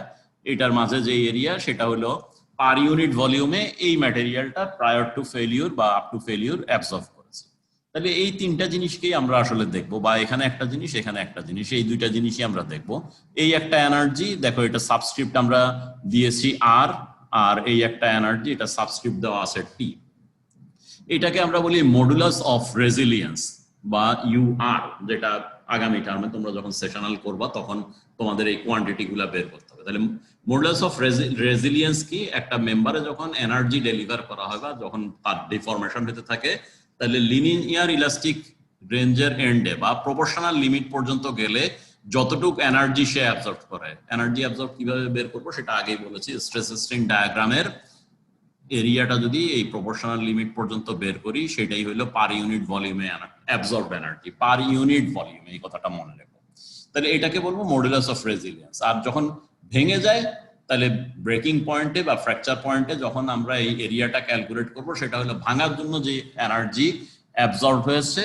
এটার মাঝে যে এরিয়া, সেটা হলো পার ইউনিট ভলিউমে এই ম্যাটেরিয়ালটা প্রায়র টু ফেলিউর বা আপ টু ফেলিউর অ্যাবজর্ব করেছে। তাহলে এই তিনটা জিনিসকেই আমরা আসলে দেখবো, বা এখানে একটা জিনিস এখানে একটা জিনিস, এই দুইটা জিনিসই আমরা দেখবো। এই একটা এনার্জি, দেখো এটা সাবস্ক্রিপ্ট আমরা দিয়েছি আর, আর এই একটা এনার্জি, এটা সাবস্ক্রিপ্ট দেওয়া আছে টি। এটাকে আমরা বলি মডুলাস অফ রেজিলিয়েন্স বা ইউআর, যেটা আগামী টার্মে তোমরা যখন সেশনাল করবা তখন তোমাদের এই কোয়ান্টিটি গুলা বের করতে হবে। তাহলে মডুলাস অফ রেজিলিয়েন্স কি, একটা মেম্বারে যখন এনার্জি ডেলিভার করা হয় বা যখন তার ডিফরমেশন হতে থাকে, তাহলে লিনিয়ার ইলাস্টিক রেঞ্জের এন্ডে বা প্রপোর্শনাল লিমিট পর্যন্ত গেলে যতটুকু এনার্জি সে অ্যাবজর্ব করে, এনার্জি অ্যাবজর্ব কিভাবে বের করবো সেটা আগেই বলেছি। স্ট্রেস স্ট্রেন ডায়াগ্রামের এরিয়াটা যদি এই প্রপোর্শনাল লিমিট পর্যন্ত বের করি, সেটাই হলো পার ইউনিট ভলিউমে অ্যাবজর্ব এনার্জি, পার ইউনিট ভলিউমে, এই কথাটা মনে রাখো। তাহলে এটাকে বলবো মডুলাস অফ রেজিলিয়েন্স। আর যখন ভেঙে যায়, তাহলে ব্রেকিং পয়েন্টে বা ফ্র্যাকচার পয়েন্টে যখন আমরা এই এরিয়াটা ক্যালকুলেট করব, সেটা হলো ভাঙার জন্য যে এনার্জি অ্যাবজর্ব হয়েছে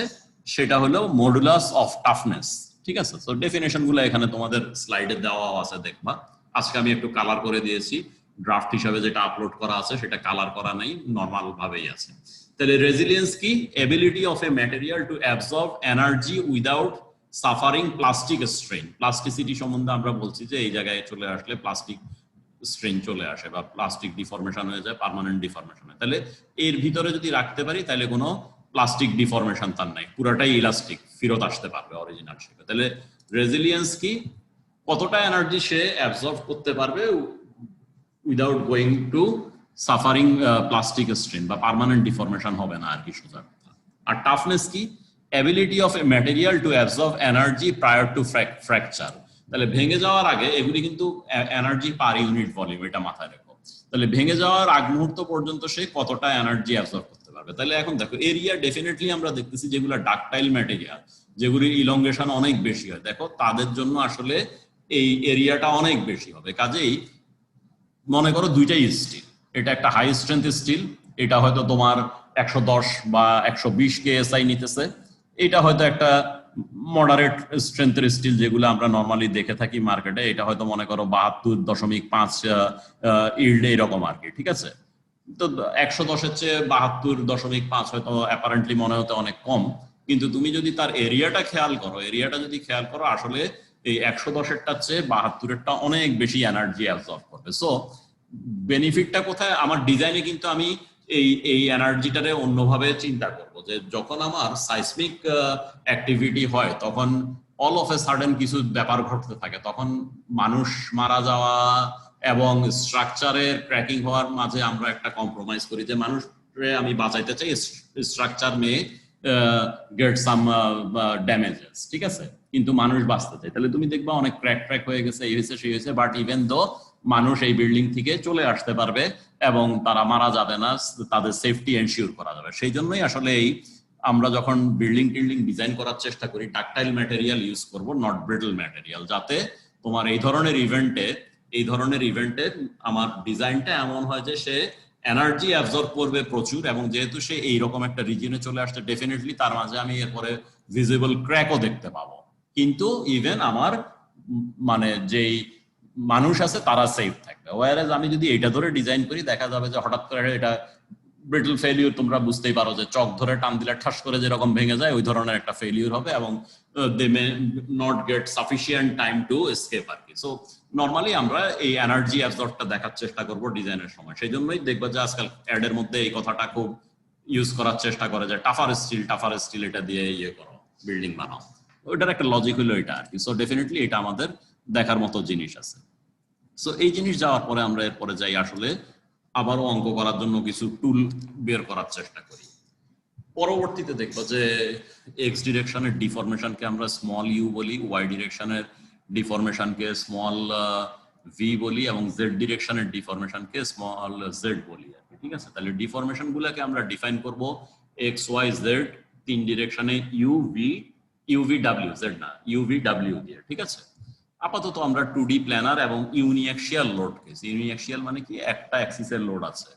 সেটা হলো মডুলাস অফ টাফনেস, ঠিক আছে। তো ডেফিনেশন গুলো এখানে তোমাদের স্লাইডে দেওয়া আছে, দেখবা। আজকে আমি একটু কালার করে দিয়েছি, ড্রাফট হিসাবে যেটা আপলোড করা আছে সেটা কালার করা নাই, নর্মাল ভাবেই আছে। তাহলে রেজিলিয়েন্স কি, ability of a material to absorb energy without suffering plastic strain. Plasticity সম্বন্ধে আমরা বলছি যে এই জায়গায় চলে আসলে প্লাস্টিক স্ট্রেন চলে আসে বা প্লাস্টিক ডিফরমেশন হয়ে যায়, পার্মানেন্ট ডিফরমেশন হয়। তাহলে এর ভিতরে যদি রাখতে পারি তাহলে কোনো প্লাস্টিক ডিফরমেশন তার নাই, পুরাটাই ইলাস্টিক, ফেরত আসতে পারবে অরিজিনাল শেপে। তাহলে রেজিলিয়েন্স কি, কতটা এনার্জি সে অ্যাবজর্ব করতে পারবে without going to suffering plastic strain বা পার্মানেন্ট ডিফরমেশন হবে না আর কি, সোজা কথা। আর টাফনেস কি, ability of a material to absorb energy prior to fracture. তাহলে ভেঙে যাওয়ার আগে, এগুলি কিন্তু এনার্জি পার ইউনিট ভলিউম, এটা মাথায় রাখো। তাহলে ভেঙে যাওয়ার আগ মুহূর্ত পর্যন্ত সে কতটা এনার্জি অ্যাবজর্ব করতে পারবে। তাহলে এখন দেখো এরিয়া ডেফিনেটলি আমরা দেখতেছি যেগুলো ডাকটাইল ম্যাটেরিয়াল, যেগুলির ইলংগেশন অনেক বেশি হয়, দেখো তাদের জন্য আসলে এই এরিয়াটা অনেক বেশি হবে। কাজেই মনে করো দুইটাই স্টিল, এটা একটা হাই স্ট্রেংথ স্টিল, এটা হয়তো তোমার 110 বা 120 কেএসআই নিতেছে, এটা হয়তো একটা মডারেট স্ট্রেংথের স্টিল যেগুলো আমরা নর্মালি দেখে থাকি মার্কেটে, এটা হয়তো মনে করো 72.5 ইল্ড এরকম আর কি, ঠিক আছে। তো 110-এর চেয়ে 72.5 হয়তো অ্যাপারেন্টলি মনে হতে অনেক কম, কিন্তু তুমি যদি তার এরিয়াটা খেয়াল করো, আসলে এই 110-এরটার চেয়ে 72-এরটা অনেক বেশি এনার্জি অ্যাবজর্ব করবে। সো বেনিফিটটা কোথায়, আমার ডিজাইনে কিন্তু আমি এই এনার্জিটারে অন্যভাবে চিন্তা করব, যে যখন আমার সাইসমিক অ্যাক্টিভিটি হয় তখন অল অফ এ সাডেন কিছু ব্যাপার ঘটতে থাকে, তখন মানুষ মারা যাওয়া এবং স্ট্রাকচারের ক্র্যাকিং হওয়ার মাঝে আমরা একটা কম্প্রোমাইজ করি, যে মানুষকে আমি বাঁচাইতে চাই, structure may get some damages, ঠিক আছে, কিন্তু মানুষ বাঁচতে চায়। তাহলে তুমি দেখবা অনেক ক্র্যাক হয়ে গেছে, এই হয়েছে সেই হয়েছে, বাট ইভেন দো মানুষ এই বিল্ডিং থেকে চলে আসতে পারবে এবং তারা মারা যাবে না, তাদের সেফটি এনশিওর করা যাবে। সেই জন্যই আসলে আমরা যখন বিল্ডিং ডিজাইন করার চেষ্টা করি, ডাকটাইল ম্যাটেরিয়াল ইউজ করব, নট ব্রিটল ম্যাটেরিয়াল, যাতে তোমার এই ধরনের ইভেন্টে আমার ডিজাইনটা এমন হয় যে সে এনার্জি অ্যাবজর্ব করবে প্রচুর, এবং যেহেতু সে এইরকম একটা রিজিয়নে চলে আসছে, ডেফিনেটলি তার মাঝে আমি এরপরে ভিজিবল ক্র্যাকও দেখতে পাবো। কিন্তু ইভেন আমার মানে যেই মানুষ আছে তারা সেফ থাকবে। ওয়ারেজ আমি যদি এটা ধরে ডিজাইন করি, দেখা যাবে যে হঠাৎ করে এটা ব্রিটল ফেলিউর, তোমরা বুঝতেই পারো যে চক ধরে টান দিলে ঠাস করে যেরকম ভেঙে যায় ওই ধরনের একটা ফেলিউর হবে, এবং they may not get sufficient time to escape আর কি। সো নর্মালি আমরা এই এনার্জি অ্যাবজর্বটা দেখার চেষ্টা করব ডিজাইনের সময়। সেই জন্যই দেখবো যে আজকাল অ্যাডের মধ্যে এই কথাটা খুব ইউজ করার চেষ্টা করে যে টাফার স্টিল এটা দিয়ে ইয়ে করো, বিল্ডিং বানাও। ওইটার একটা লজিক হলো এটা আর কি। সো ডেফিনেটলি এটা আমাদের দেখার মতো জিনিস আছে। সো এই জিনিস যাওয়ার পরে আমরা এরপরে যাই আসলে আবারও অঙ্ক করার জন্য কিছু টুল বের করার চেষ্টা করি। পরবর্তীতে দেখবো যে এক্স ডিরেকশনের ডিফরমেশনকে আমরা স্মল ইউ বলি, ওয়াই ডিরেকশনের ডিফরমেশনকে স্মল ভি বলি, এবং জেড ডিরেকশনের ডিফরমেশনকে স্মল জেড বলি আর কি। ঠিক আছে, তাহলে ডিফরমেশন গুলাকে আমরা ডিফাইন করব এক্স ওয়াই জেড তিন ডিরেকশনে ইউভি ডাব্লিউ, জেড না ইউভি ডাব্লিউ দিয়ে। ঠিক আছে, আপাতত আমরা 2D প্ল্যানার এবং ইউনিঅ্যাক্সিয়াল লোড কেস, ইউনিঅ্যাক্সিয়াল মানে কি একটা অ্যাক্সিসের লোড আছে,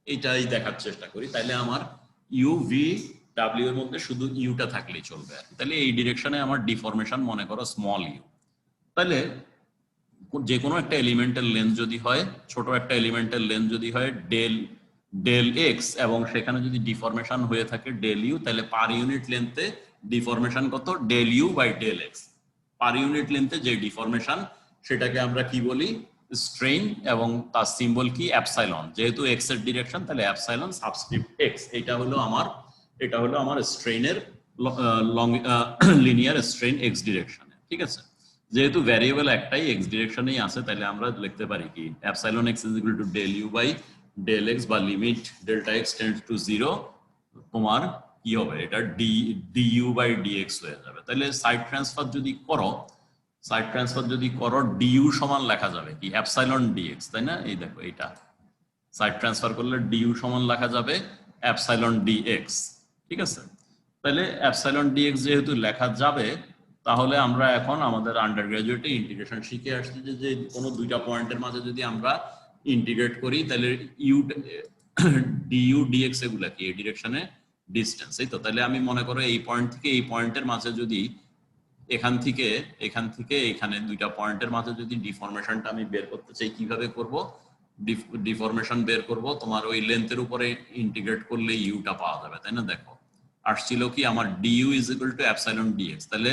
এটাই দেখার চেষ্টা করি। তাইলে আমার ইউভি ডাব্লিউ এর মধ্যে শুধু ইউটা থাকলেই চলবে আর কি। তাহলে এই ডিরেকশনে আমার ডিফরমেশন মনে করো স্মল ইউ। তাহলে যে কোনো একটা এলিমেন্টের লেন্থ যদি হয়, ছোট একটা এলিমেন্টের লেন্থ যদি হয় ডেল এক্স, এবং সেখানে যদি ডিফরমেশন হয়ে থাকে ডেল ইউ, তাহলে পার ইউনিট লেন্থে ডিফরমেশন কত? Del U by del X. Per unit লেন্থে যে ডিফরমেশন সেটাকে আমরা কি বলি? স্ট্রেইন, এবং তার সিম্বল কি? অ্যাপসাইলন। যেহেতু এক্স এর ডিরেকশন তাহলে অ্যাপসাইলন সাবস্ক্রিপ্ট এক্স। এটা হলো আমার স্ট্রেইনের লিনিয়ার স্ট্রেইন এক্স ডিরেকশনে। ঠিক আছে, যেহেতু ভ্যারিয়েবল একটাই এক্স ডিরেকশনেই আছে, তাহলে আমরা লিখতে পারি কি? Epsilon X is equal to del U by del X, বা limit delta X tends to 0 তোমার কি হবে? এটা ডিইউ বাই ডিএক্স হয়ে যাবে। তাহলে সাইড ট্রান্সফার যদি করো ডিইউ সমান লেখা যাবে কি? অ্যাপসাইলন ডিএক্স, তাই না? এই দেখো, এটা সাইড ট্রান্সফার করলে ডিইউ সমান লেখা যাবে অ্যাপসাইলন ডিএক্স। ঠিক আছে, তাহলে অ্যাপসাইলন ডিএক্স যেহেতু লেখা যাবে, তাহলে আমরা এখন আমাদের আন্ডার গ্রাজুয়েটে ইন্টিগ্রেশন শিখে আসছি যে কোনো দুইটা পয়েন্টের মাঝে যদি আমরা ইন্টিগ্রেট করি, তাহলে ডিইউ ডিএক্স এগুলা কি? এই ডিরেকশনে ডিস্টেন্স, এই তো। তাহলে আমি মনে করো এই পয়েন্ট থেকে এই পয়েন্টের মাঝে যদি এখান থেকে এখানে দুইটা পয়েন্টের মাঝে যদি ডিফরমেশনটা আমি বের করতে চাই, কিভাবে করব? ডিফরমেশন বের করব তোমার ওই লেন্থের উপরে ইন্টিগ্রেট করলে ইউটা পাওয়া যাবে, তাই না? দেখো আসছিল কি আমার d u is equal to epsilon d x. তাহলে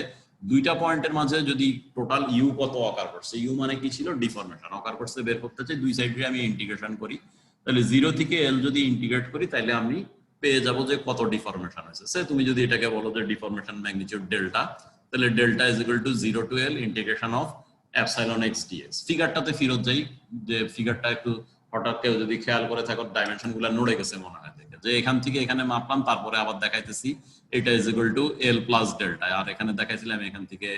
দুইটা পয়েন্টের মাঝে যদি টোটাল ইউ কত অকার করছে, ইউ মানে কি ছিল? ডিফরমেশন অকার করছে, বের করতে চাই। দুই সাইডে আমি ইন্টিগ্রেশন করি, তাহলে 0 থেকে এল যদি ইন্টিগ্রেট করি, তাহলে আমি পেয়ে যাবো যে কত ডিফরমেশন হয়েছে। সে তুমি যদি এটাকে বলো যে ডিফরমেশন ম্যাগনিটিউড ডেল্টা, তাহলে delta is equal to 0 to L integration of epsilon X d x. ফিগারটাতে ফেরত যাই, যে ফিগারটা একটু হঠাৎ কেউ যদি খেয়াল করে থাকো, ডাইমেনশন গুলা নড়ে গেছে মনে হয় দেখে, যে এখান থেকে এখানে মাপলাম, তারপরে আবার দেখাইতেছি এটা is equal to L plus delta, আর এখানে দেখাইছিলাম এখান থেকে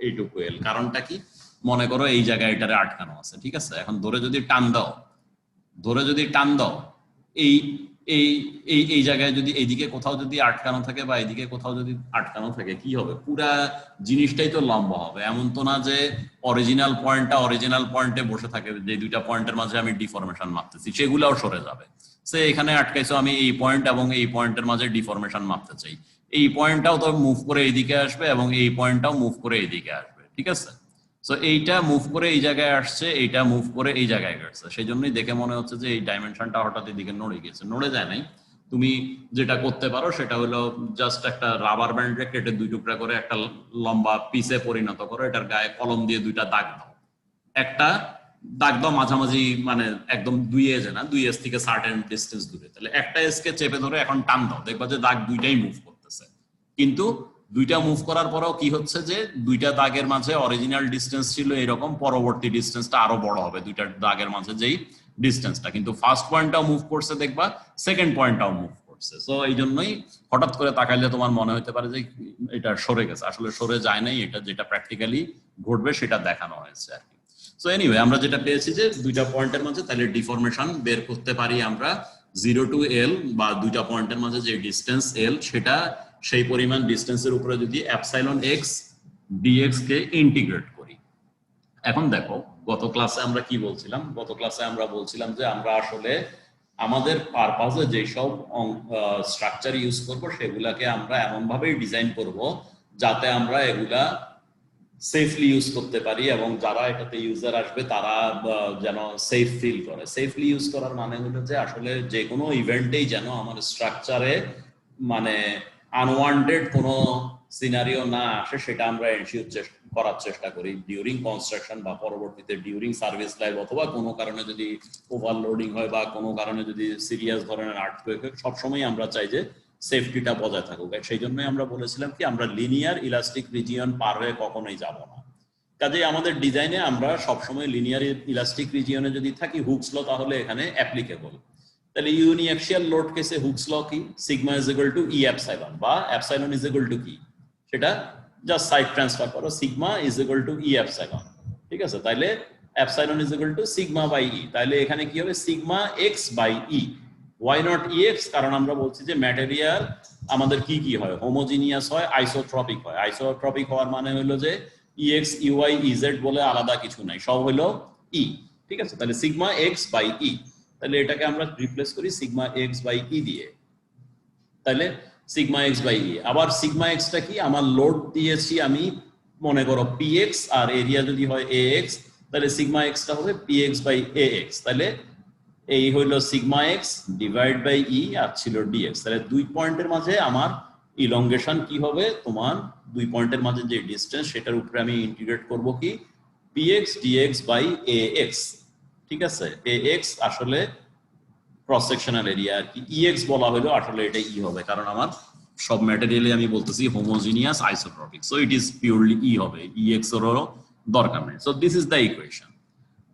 এইটুকু এল। কারণটা কি? মনে করো এই জায়গায় এটারে আটকানো আছে। ঠিক আছে, এখন ধরে যদি টান দাও এই এই এই এই জায়গায় যদি এইদিকে কোথাও যদি আটকানো থাকে বা এইদিকে কোথাও যদি আটকানো থাকে, কি হবে? পুরা জিনিসটাই তো লম্বা হবে। এমন তো না যে অরিজিনাল পয়েন্টে বসে থাকে, যে দুইটা পয়েন্টের মাঝে আমি ডিফরমেশন মাপতেছি সেগুলাও সরে যাবে। সে এখানে আটকাইছো, আমি এই পয়েন্ট এবং এই পয়েন্টের মাঝে ডিফরমেশন মাপতে চাই, এই পয়েন্টটাও তো মুভ করে এইদিকে আসবে এবং এই পয়েন্টটাও মুভ করে এইদিকে আসবে। ঠিক আছে, সো এইটা মুভ করে এই জায়গায় আসছে, এইটা মুভ করে এই জায়গায় গেছে। সেই জন্যই দেখে মনে হচ্ছে যে এই ডাইমেনশনটা হঠাৎ এদিকে নড়ে গেছে। নড়ে যায় নাই। তুমি যেটা করতে পারো সেটা হলো জাস্ট একটা রাবার ব্যান্ড কেটে দুই টুকরা করে একটা লম্বা পিসে পরিণত করো, এটার গায়ে কলম দিয়ে দুইটা দাগ দাও। একটা দাগ দাও মাঝামাঝি, মানে একদম 2 এজে না, 2 এজ থেকে সার্টেন ডিস্টেন্স দূরে। তাহলে একটা এজকে চেপে ধরে এখন টান দাও, দেখবা যে দাগ দুইটাই মুভ করতেছে। কিন্তু দুইটা মুভ করার পরেও কি হচ্ছে যে দুইটা দাগের মাঝে অরিজিনাল ডিস্টেন্স ছিল এরকম, পরবর্তী ডিস্টেন্সটা আরো বড় হবে দুইটা দাগের মাঝে যেই ডিস্টেন্সটা, কিন্তু ফার্স্ট পয়েন্টটাও মুভ করছে, দেখবা সেকেন্ড পয়েন্টটাও মুভ করছে। সো এই জন্যই হঠাৎ করে তাকাইলে তোমার মনে হতে পারে যে এটা সরে গেছে, আসলে সরে যায় নাই, এটা যেটা প্র্যাকটিক্যালি ঘটবে সেটা দেখানো হয়েছে আর কি। সো এনিওয়ে, আমরা যেটা পেয়েছি যে দুইটা পয়েন্টের মাঝে তাহলে ডিফরমেশন বের করতে পারি আমরা 0 to L, বা দুইটা পয়েন্টের মাঝে যে ডিস্টেন্স L, সেটা সেই পরিমাণ ডিস্টেন্সের উপরে যদি অ্যাপসাইলন এক্স ডিএক্স কে ইন্টিগ্রেট করি। এখন দেখো গত ক্লাসে আমরা কি বলছিলাম, গত ক্লাসে আমরা বলছিলাম যে আমরা আসলে আমাদের পারপাসে যেসব স্ট্রাকচার ইউজ করব সেগুলাকে আমরা এমন ভাবেই ডিজাইন করব যাতে আমরা এগুলা সেফলি ইউজ করতে পারি এবং যারা এটাতে ইউজার আসবে তারা যেন সেফ ফিল করে। সেফলি ইউজ করার মানে হলো যে আসলে যে কোনো ইভেন্টেই যেন আমার স্ট্রাকচারে মানে আনওয়ান্টেড কোনো সিনারিও না আসে সেটা আমরা এনশিওর করার চেষ্টা করি ডিউরিং কনস্ট্রাকশন বা পরবর্তীতে ডিউরিং সার্ভিস লাইফ, অথবা কোনো কারণে যদি ওভারলোডিং হয় বা কোনো কারণে যদি সিরিয়াস ধরনের আর্থকুয়েক হয়, সবসময় আমরা চাই যে সেফটিটা বজায় থাকুক। সেই জন্যই আমরা বলেছিলাম কি আমরা লিনিয়ার ইলাস্টিক রিজিয়ন পার হয়ে কখনোই যাব না। কাজেই আমাদের ডিজাইনে আমরা সবসময় লিনিয়ার ইলাস্টিক রিজিয়নে যদি থাকি হুকস ল তাহলে এখানে অ্যাপ্লিকেবল। তাহলে ইউনিঅ্যাক্সিয়াল লোড কেসে হুকস ল কি, sigma is equal to E epsilon, বা এপসাইলন ইজ ইকুয়াল টু কি, সেটা জাস্ট সাইড ট্রান্সফার করো, sigma is equal to E epsilon. ঠিক আছে, তাহলে epsilon is equal to sigma by E, তাহলে এখানে কি হবে sigma X by E. Why not E X? কারণ আমরা বলছি যে ম্যাটেরিয়াল আমাদের কি কি হয়, হোমোজিনিয়াস হয়, আইসোট্রপিক হয়। আইসোট্রপিক হওয়ার মানে হলো যে ইএক্স ইউআই ইজেড বলে আলাদা কিছু নাই, সব হলো ই। ঠিক আছে, তাহলে সিগমা এক্স বাই ই, তাহলে এটাকে আমরা রিপ্লেস করি সিগমা এক্স বাই ই দিয়ে, তাহলে সিগমা এক্স বাই ই। আবার সিগমা এক্সটা কি, আমার লোড দিয়েছি আমি মনে করো পি এক্স, আর এরিয়া যদি হয় এ এক্স, তাহলে সিগমা এক্সটা হবে P x by A x, তাহলে এই হইল sigma x divide by E আর ছিল ডিএক্স। তাহলে দুই পয়েন্টের মাঝে আমার ইলংগেশন কি হবে, তোমার দুই পয়েন্টের মাঝে যে ডিসটেন্স সেটার উপরে আমি ইন্টিগ্রেট করব কি P x d x by A x. ঠিক আছে, এ এক্স আসলে ক্রস সেকশনাল এরিয়া আর কি, ইএক্স বলা হলো আসলে এটা ই হবে কারণ আমার সব ম্যাটেরিয়ালে আমি বলতেছি homogeneous isotropic, so it is purely E হবে, ইএক্স এরও দরকার নেই। So this is the equation.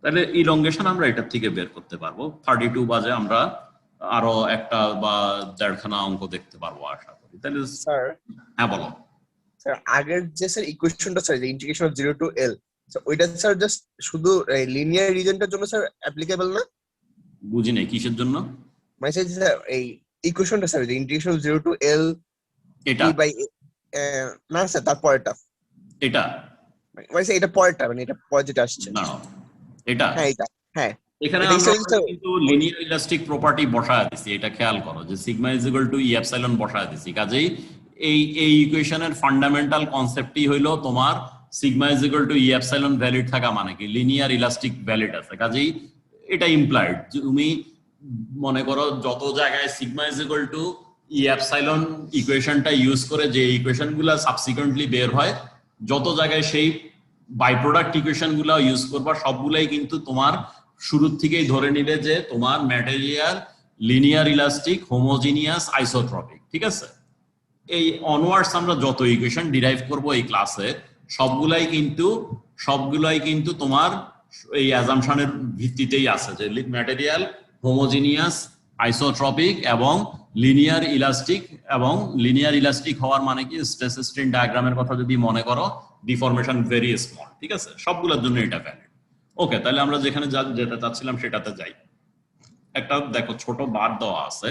তাহলে ইলংগেশন আমরা এটার থেকে বের করতে পারবো। 32 বাজে আমরা আরো একটা বা দেড়খানা অঙ্ক দেখতে পারবো আশা করি। তাহলে স্যার, হ্যাঁ বলো। স্যার আগের যে স্যার ইকুয়েশনটা স্যার যে ইন্টিগ্রেশন অফ 0 টু L, ওইটা স্যার জাস্ট শুধু লিনিয়ার রিজনটার জন্য স্যার অ্যাপ্লিকেবল না? বুঝি নাই কিসের জন্য মানে স্যার এই ইকুয়েশনটা স্যার যে ইন্টিগ্রেশন অফ 0 টু L এটা বাই না স্যার তারপরেরটা, এটা মানে স্যার এটা পরেরটা, মানে এটা পরে যেটা আসছে না এটা হ্যাঁ এটা হ্যাঁ এখানে আমরা কিন্তু লিনিয়ার ইলাস্টিক প্রপার্টি বসায় দিছি, এটা খেয়াল করো যে sigma is equal to E epsilon বসায় দিছি। কাজেই এই ইকুয়েশনের ফান্ডামেন্টাল কনসেপ্টই হইলো তোমার sigma is equal to E epsilon valid থাকা মানে কি লিনিয়ার ইলাস্টিক ভ্যালিড আছে। কাজেই এটা ইমপ্লাইড, তুমি মনে করো যত জায়গায় sigma is equal to E epsilon ইকুয়েশনটা ইউজ করে যে ইকুয়েশনগুলো সাবসিকুয়েন্টলি বের হয়, যত জায়গায় সেই বাই প্রোডাক্ট ইকুয়েশন গুলা ইউজ করবা সবগুলাই কিন্তু তোমার শুরু থেকেই ধরে নিবে যে তোমার material linear elastic homogeneous isotropic. ঠিক আছে, এই অনওয়ার্ডস আমরা যত ইকুয়েশন ডিরাইভ করব এই ক্লাসে সবগুলাই কিন্তু তোমার এই অ্যাজাম্পশনের ভিত্তিতেই আছে যে ম্যাটেরিয়াল হোমোজিনিয়াস আইসোট্রপিক এবং লিনিয়ার ইলাস্টিক। এবং লিনিয়ার ইলাস্টিক হওয়ার মানে কি, স্ট্রেস স্ট্রেন ডায়াগ্রামের কথা যদি মনে করো ডিফরমেশন ভেরি স্মল। ঠিক আছে, সবগুলোর জন্য এটা ভ্যালিড। ওকে, তাহলে আমরা যেখানে যেতে চাচ্ছিলাম সেটাতে যাই। একটা দেখো ছোট বার দেওয়া আছে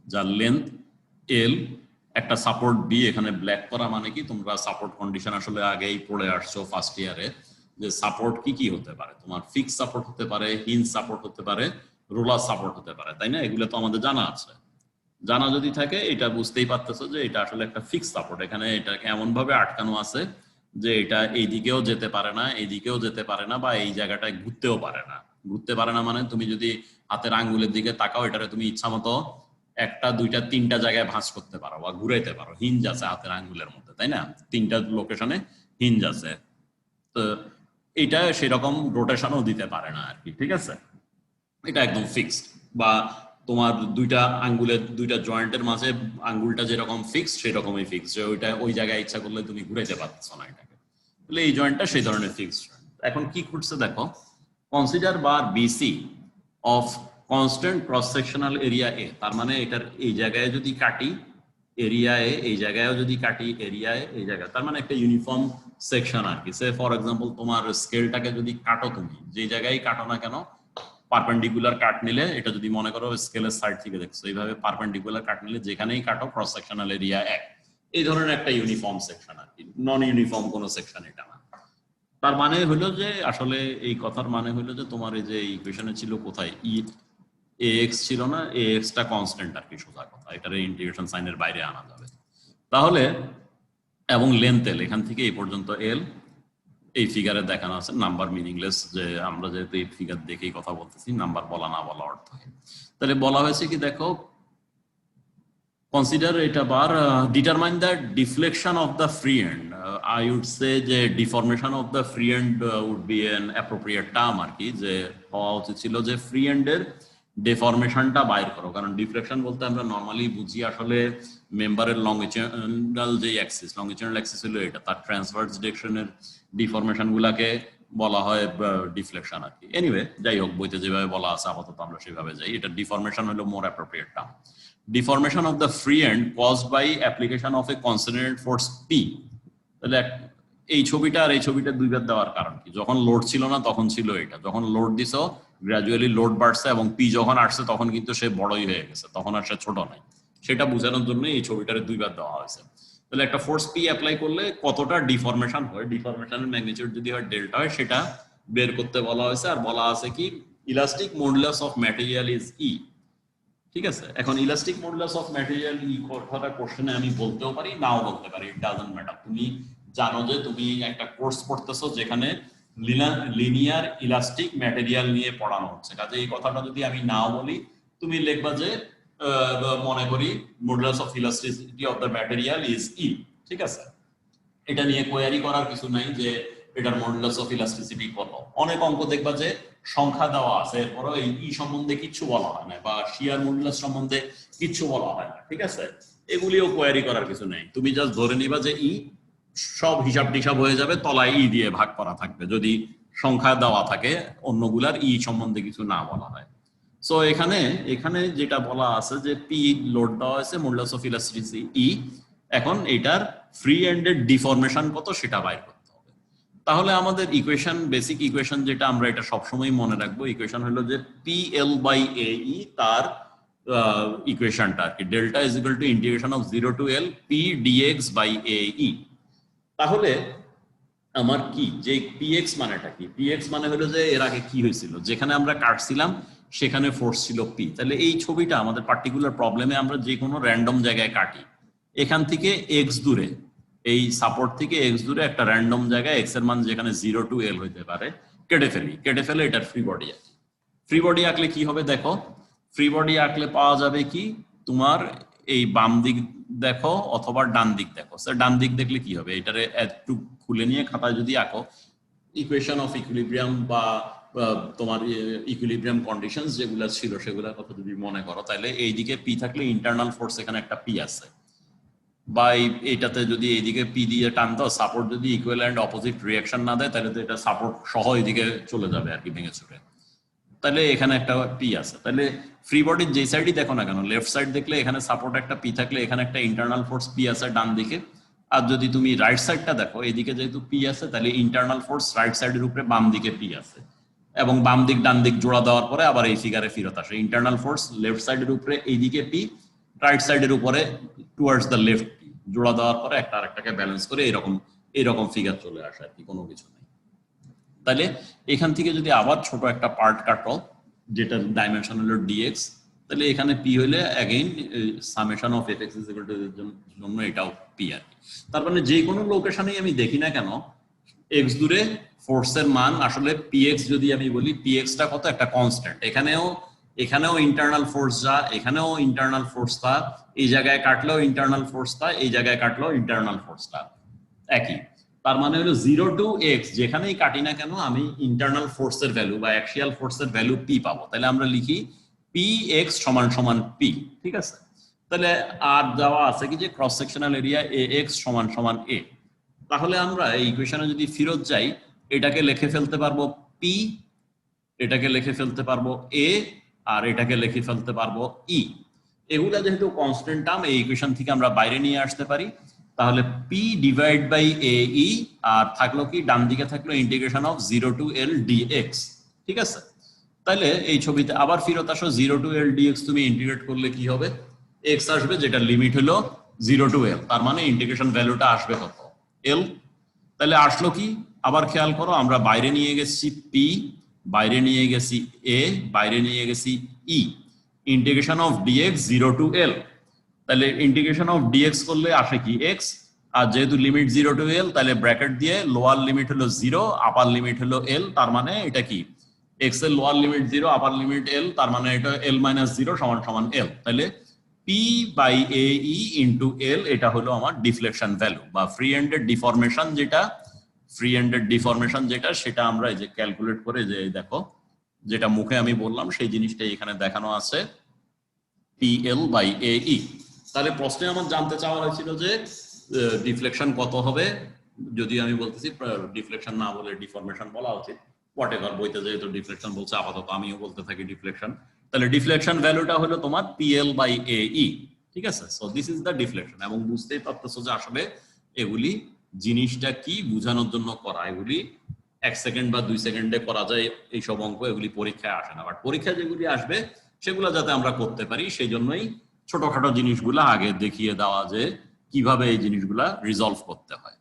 যার লেন্থ এল, একটা সাপোর্ট বি, এখানে ব্ল্যাক করা মানে কি তোমরা সাপোর্ট কন্ডিশন আসলে আগেই পড়ে আসছো ফার্স্ট ইয়ারে, যে সাপোর্ট কি কি হতে পারে, তোমার ফিক্স সাপোর্ট হতে পারে, হিঞ্জ সাপোর্ট হতে পারে, রোলার সাপোর্ট হতে পারে, তাই না? এগুলো তো আমাদের জানা আছে। জানা যদি থাকে এটা বুঝতেই পারতেছো যে এটা আসলে একটা ফিক্স সাপোর্ট। এখানে এটাকে এমন ভাবে আটকানো আছে যে এটা এইদিকেও যেতে পারে না, এইদিকেও যেতে পারে না, বা এই জায়গাটায় ঘুরতেও পারে না। ঘুরতে পারে না মানে তুমি যদি হাতের আঙ্গুলের দিকে তাকাও, এটারে তুমি ইচ্ছা মতো একটা দুইটা তিনটা জায়গায় ভাঁজ করতে পারো বা ঘুরাইতে পারো। হিঞ্জ আছে হাতের আঙ্গুলের মধ্যে, তাই না? তিনটা লোকেশনে হিঞ্জ আছে, তো এটা সেরকম রোটেশনও দিতে পারে না আর কি। ঠিক আছে, এটা একদম ফিক্সড। বা তোমার দুইটা আঙ্গুলের দুইটা জয়েন্টের মাঝে আঙ্গুলটা যেরকম ফিক্সড সেরকমই ফিক্সড, যে ওইটা ওই জায়গায় ইচ্ছা করলে তুমি ঘুরাইতে পারছো না এটাকে, তাহলে এই জয়েন্টটা সেই ধরনের ফিক্সড। এখন কি ঘটছে দেখো, consider bar B C of constant cross sectional area A, তার মানে এটার এই জায়গায় যদি কাটি এরিয়া এ, এই জায়গায়ও যদি কাটি এরিয়া এ, এই জায়গায়, তার মানে একটা ইউনিফর্ম সেকশন আর কি। সে ফর এক্সাম্পল তোমার স্কেলটাকে যদি কাটো, তুমি যে জায়গায় কাটো না কেন পারপেন্ডিকুলার কাট নিলে, এটা যদি মনে করো স্কেলের সাইড থেকে দেখছো, এইভাবে পারপেন্ডিকুলার কাট নিলে যেখানেই কাটো ক্রস সেকশনাল এরিয়া এক, এই ধরনের একটা ইউনিফর্ম সেকশন আর কি, নন ইউনিফর্ম কোনো সেকশন এটা না। তার মানে হলো যে আসলে এই কথার মানে হলো যে তোমার এই যে ইকুয়েশনে ছিল কোথায় ax ছিল না, ax টা কনস্ট্যান্ট আর কি, সোজা কথা, এটারে ইন্টিগ্রেশন সাইনের বাইরে আনা যাবে। তাহলে এবং লেন্থ এল, এখান থেকে এই পর্যন্ত এল, এই ফিগারে দেখানো আছে নাম্বার মিনিংলেস, যে আমরা যেহেতু এই ফিগার দেখেই কথা বলতেছি, নাম্বার বলা না বলা অর্থহীন। তাহলে বলা হয়েছে কি দেখো, consider it bar determine the deflection of the free end. I would say যে deformation of the free end would be an appropriate term আর কি, যে হওয়া উচিত ছিল যে ফ্রি এন্ডের ডেফরমেশনটা বাইর করো। কারণ ডিফ্লেকশন বলতে আমরা নর্মালি বুঝি আসলে মেম্বারের লংগিচুডাল যে অ্যাক্সিস, লংগিচুডাল অ্যাক্সিস হলো এটা, তার ট্রান্সভার্স ডিরেকশনের ডিফরমেশন গুলাকে বলা হয় ডিফ্লেকশন আর কি। এনিওয়ে যাই হোক, বইতে যেভাবে বলা আছে আপাতত আমরা সেভাবে যাই, এটা ডিফরমেশন হলো মোর appropriate term. Deformation of the free end caused by application of a concentrated force P. তাহলে এই ছবিটা আর এই ছবিটা দুইবার দেওয়ার কারণ কি? যখন লোড ছিল না তখন ছিল এটা, যখন লোড দিছো গ্র্যাজুয়ালি লোড বাড়ছে এবং পি যখন আসছে তখন কিন্তু সে বড়ই হয়ে গেছে, তখন আর সে ছোট নাই। সেটা বোঝানোর জন্য এই ছবিটারে দুইবার দেওয়া হয়েছে। তাহলে একটা ফোর্স পি অ্যাপ্লাই করলে কতটা ডিফরমেশন হয়, ডিফরমেশনের ম্যাগনিটিউড যদি হয় ডেল্টা হয়, সেটা বের করতে বলা হয়েছে। আর বলা আছে কি elastic modulus of material is E. ঠিক আছে, এখন elastic modulus of material E কথাটা কোশ্চেনে আমি বলতেও পারি, নাও বলতে পারি, ইট ডাজন্ট ম্যাটার। তুমি জানো যে তুমি একটা কোর্স পড়তেছো যেখানে লিনিয়ার ইলাস্টিক ম্যাটেরিয়াল নিয়ে পড়ানো হচ্ছে, কাজে এই কথাটা যদি আমি নাও বলি, তুমি লিখবা যে মনে করি modulus of elasticity of the material is E. ঠিক আছে, এটা নিয়ে কোয়ারি করার কিছু নাই যে এটার মডুলাস অফ ইলাস্টিসিটি কত। অনেক অঙ্ক দেখবা যে সংখ্যা দেওয়া আছে, এরপরও এই ই সম্বন্ধে কিচ্ছু বলা হয় না, বা শিয়ার মডুলাস সম্বন্ধে কিচ্ছু বলা হয় না। ঠিক আছে, এগুলিও কোয়ারি করার কিছু নেই, তুমি জাস্ট ধরে নিবা যে ই, সব হিসাব টিসাব হয়ে যাবে, তলায় ই দিয়ে ভাগ করা থাকবে যদি সংখ্যা দেওয়া থাকে, অন্যগুলার ই সম্বন্ধে কিছু না বলা হয়। সো এখানে যেটা বলা আছে যে পি লোড দেওয়া হয়েছে, মডুলাস অফ ইলাস্টিসিটি ই, এখন এটার ফ্রি এন্ডের ডিফরমেশন কত সেটা বাইর করতে হবে। তাহলে আমাদের ইকুয়েশন, বেসিক ইকুয়েশন যেটা আমরা এটা সবসময় মনে রাখবো, ইকুয়েশন হলো যে পি এল বাই এ ই, তার ইকুয়েশনটা আর কি, delta is equal to integration of 0 to L P d x by A E. তাহলে আমার কি যে পিএক্স মানেটা কি? পিএক্স মানে হলো যে এর আগে কি হয়েছিল, যেখানে আমরা কাটছিলাম সেখানে ফোর্স ছিল পি। তাহলে এই ছবিটা আমাদের পার্টিকুলার প্রবলেমে আমরা যে কোনো র্যান্ডম জায়গায় কাটি, এখান থেকে এক্স দূরে, এই সাপোর্ট থেকে এক্স দূরে একটা র্যান্ডম জায়গায় এক্স এর মান যেখানে 0 টু এল হইতে পারে কেটে ফেলে এটার ফ্রি বডি আঁকি। ফ্রি বডি আঁকলে কি হবে দেখো, ফ্রি বডি আঁকলে পাওয়া যাবে কি, তোমার এই বাম দিক দেখো অথবা ডান দিক দেখো। স্যার ডান দিক দেখলে কি হবে, এটারে একটু খুলে নিয়ে খাতায় যদি আঁকো, ইকুয়েশন অফ ইকুইলিব্রিয়াম বা তোমার ইকুইলিব্রিয়াম কন্ডিশনস যেগুলো ছিল সেগুলোর কথা যদি মনে করো, তাহলে এইদিকে পি থাকলে ইন্টারনাল ফোর্স এখানে একটা পি আছে, বা এইটাতে যদি এইদিকে পি দিয়ে টান দাও, সাপোর্ট যদি ইকুয়াল এন্ড অপোজিট রিয়াকশন না দেয়, তাহলে তো এটা সাপোর্ট সহ এইদিকে চলে যাবে আর কি, ভেঙে ছুটে। তাহলে এখানে একটা পি আছে, তাহলে ফ্রি বডির যে সাইডই দেখো না কেন, লেফট সাইড দেখলে এখানে সাপোর্ট একটা পি থাকলে এখানে একটা ইন্টারনাল ফোর্স পি আছে ডান দিকে। আর যদি তুমি রাইট সাইডটা দেখো, এইদিকে যেহেতু পি আছে, তাহলে ইন্টারনাল ফোর্স রাইট সাইডের উপরে বাম দিকে পি আছে, এবং বাম দিক ডান দিক জোড়া দেওয়ার পরে আবার এই ফিগারে ফেরত আসে, ইন্টারনাল ফোর্স লেফট সাইডের উপরে এইদিকে পি, রাইট সাইডের উপরে টুয়ার্ডস দ্য লেফট পি, জোড়া দেওয়ার পরে একটা আরেকটাকে ব্যালেন্স করে এরকম ফিগার চলে আসে আর কি, কোনো কিছু নেই। তাহলে এখান থেকে যদি আবার ছোট একটা পার্ট কাটো যেটার ডাইমেনশন হলো ডিএক্স, তাহলে এখানে পি হইলে again summation of F x is equal two এর জন্য এটাও পি আর কি। তার মানে যে কোনো লোকেশনেই আমি দেখি না কেন, এক্স দূরে ফোর্সের মান আসলে পিএক্স যদি আমি বলি, পিএক্সটা কত, একটা কনস্ট্যান্ট। এখানেও ইন্টারনাল ফোর্স যা, এখানেও ইন্টারনাল ফোর্স তা, এই জায়গায় কাটলেও ইন্টারনাল ফোর্স তা, এই জায়গায় কাটলেও ইন্টারনাল ফোর্স তা একই। তার মানে হলো 0 টু এক্স যেখানেই কাটি না কেন আমি ইন্টারনাল ফোর্সের ভ্যালু বা অ্যাক্সিয়াল ফোর্সের ভ্যালু পি পাবো। তাহলে আমরা লিখি পি এক্স সমান সমান পি। ঠিক আছে, তাহলে আর দেওয়া আছে কি যে ক্রস সেকশনাল এরিয়া এ এক্স সমান সমান এ। তাহলে আমরা এই ইকুয়েশনে যদি ফেরত যাই, এটাকে লিখে ফেলতে পারবো পি, এটাকে লিখে ফেলতে পারবো এ, আর এটাকে লিখে ফেলতে পারবো ই। এগুলা যেহেতু কনস্ট্যান্ট টার্ম, এই ইকুয়েশন থেকে আমরা বাইরে নিয়ে আসতে পারি। তাহলে P divide by A E, আর থাকলো কি ডান দিকে থাকলো integration of 0 to L dx. ঠিক আছে, তাহলে এই ছবিতে আবার ফেরত আসো, 0 টু এল ডিএক্স তুমি ইন্টিগ্রেট করলে কি হবে, এক্স আসবে যেটা লিমিট হলো 0 টু এল, তার মানে ইন্টিগ্রেশন ভ্যালুটা আসবে কত, এল। তাহলে আসলো কি, আবার খেয়াল করো আমরা বাইরে নিয়ে গেছি পি, বাইরে নিয়ে গেছি এ, বাইরে নিয়ে গেছি ই, ইন্টিগ্রেশন অফ ডিএক্স 0 টু এল। তাহলে ইন্টিগ্রেশন অফ ডিএক্স করলে আসে কি এক্স, আর যেহেতু লিমিট 0 টু এল তাহলে ব্র্যাকেট দিয়ে লোয়ার লিমিট হলো 0, আপার লিমিট হলো এল, তার মানে এটা কি এক্স এর লোয়ার লিমিট 0, আপার লিমিট এল, তার মানে এটা এল মাইনাস 0 সমান সমান এল। তাহলে P by A E into L এটা হলো আমার ডিফ্লেকশন ভ্যালু বা ফ্রি এন্ডেড ডিফরমেশন, যেটা ফ্রি এন্ডেড ডিফরমেশন যেটা সেটা আমরা এই যে ক্যালকুলেট করে যে দেখো যেটা মুখে আমি বললাম সেই জিনিসটাই এখানে দেখানো আছে PL বাই AE। তাহলে প্রশ্নে আমার জানতে চাওয়া হয়েছিল যে ডিফ্লেকশন কত হবে, যদি আমি বলতেছি ডিফ্লেকশন না বলে ডিফরমেশন বলা উচিত, হোয়াটএভার, বইতে যেহেতু ডিফ্লেকশন বলছে আপাতত আমিও বলতে থাকি ডিফ্লেকশন। তাহলে ডিফ্লেকশন ভ্যালুটা হলো তোমার PL বাই AE, ঠিক আছে? So this is the deflection. এবং বুঝতেই পারতেছো যে আসলে এগুলি জিনিসটা কি বোঝানোর জন্য করা, এগুলি 1 সেকেন্ড বা 2 সেকেন্ডে করা যায় এইসব অঙ্ক, এগুলি পরীক্ষায় আসে না, বাট পরীক্ষায় যেগুলি আসবে সেগুলো যাতে আমরা করতে পারি সেই জন্যই ছোটখাটো জিনিসগুলো আগে দেখিয়ে দেওয়া যে কিভাবে এই জিনিসগুলা রিজলভ করতে হয়।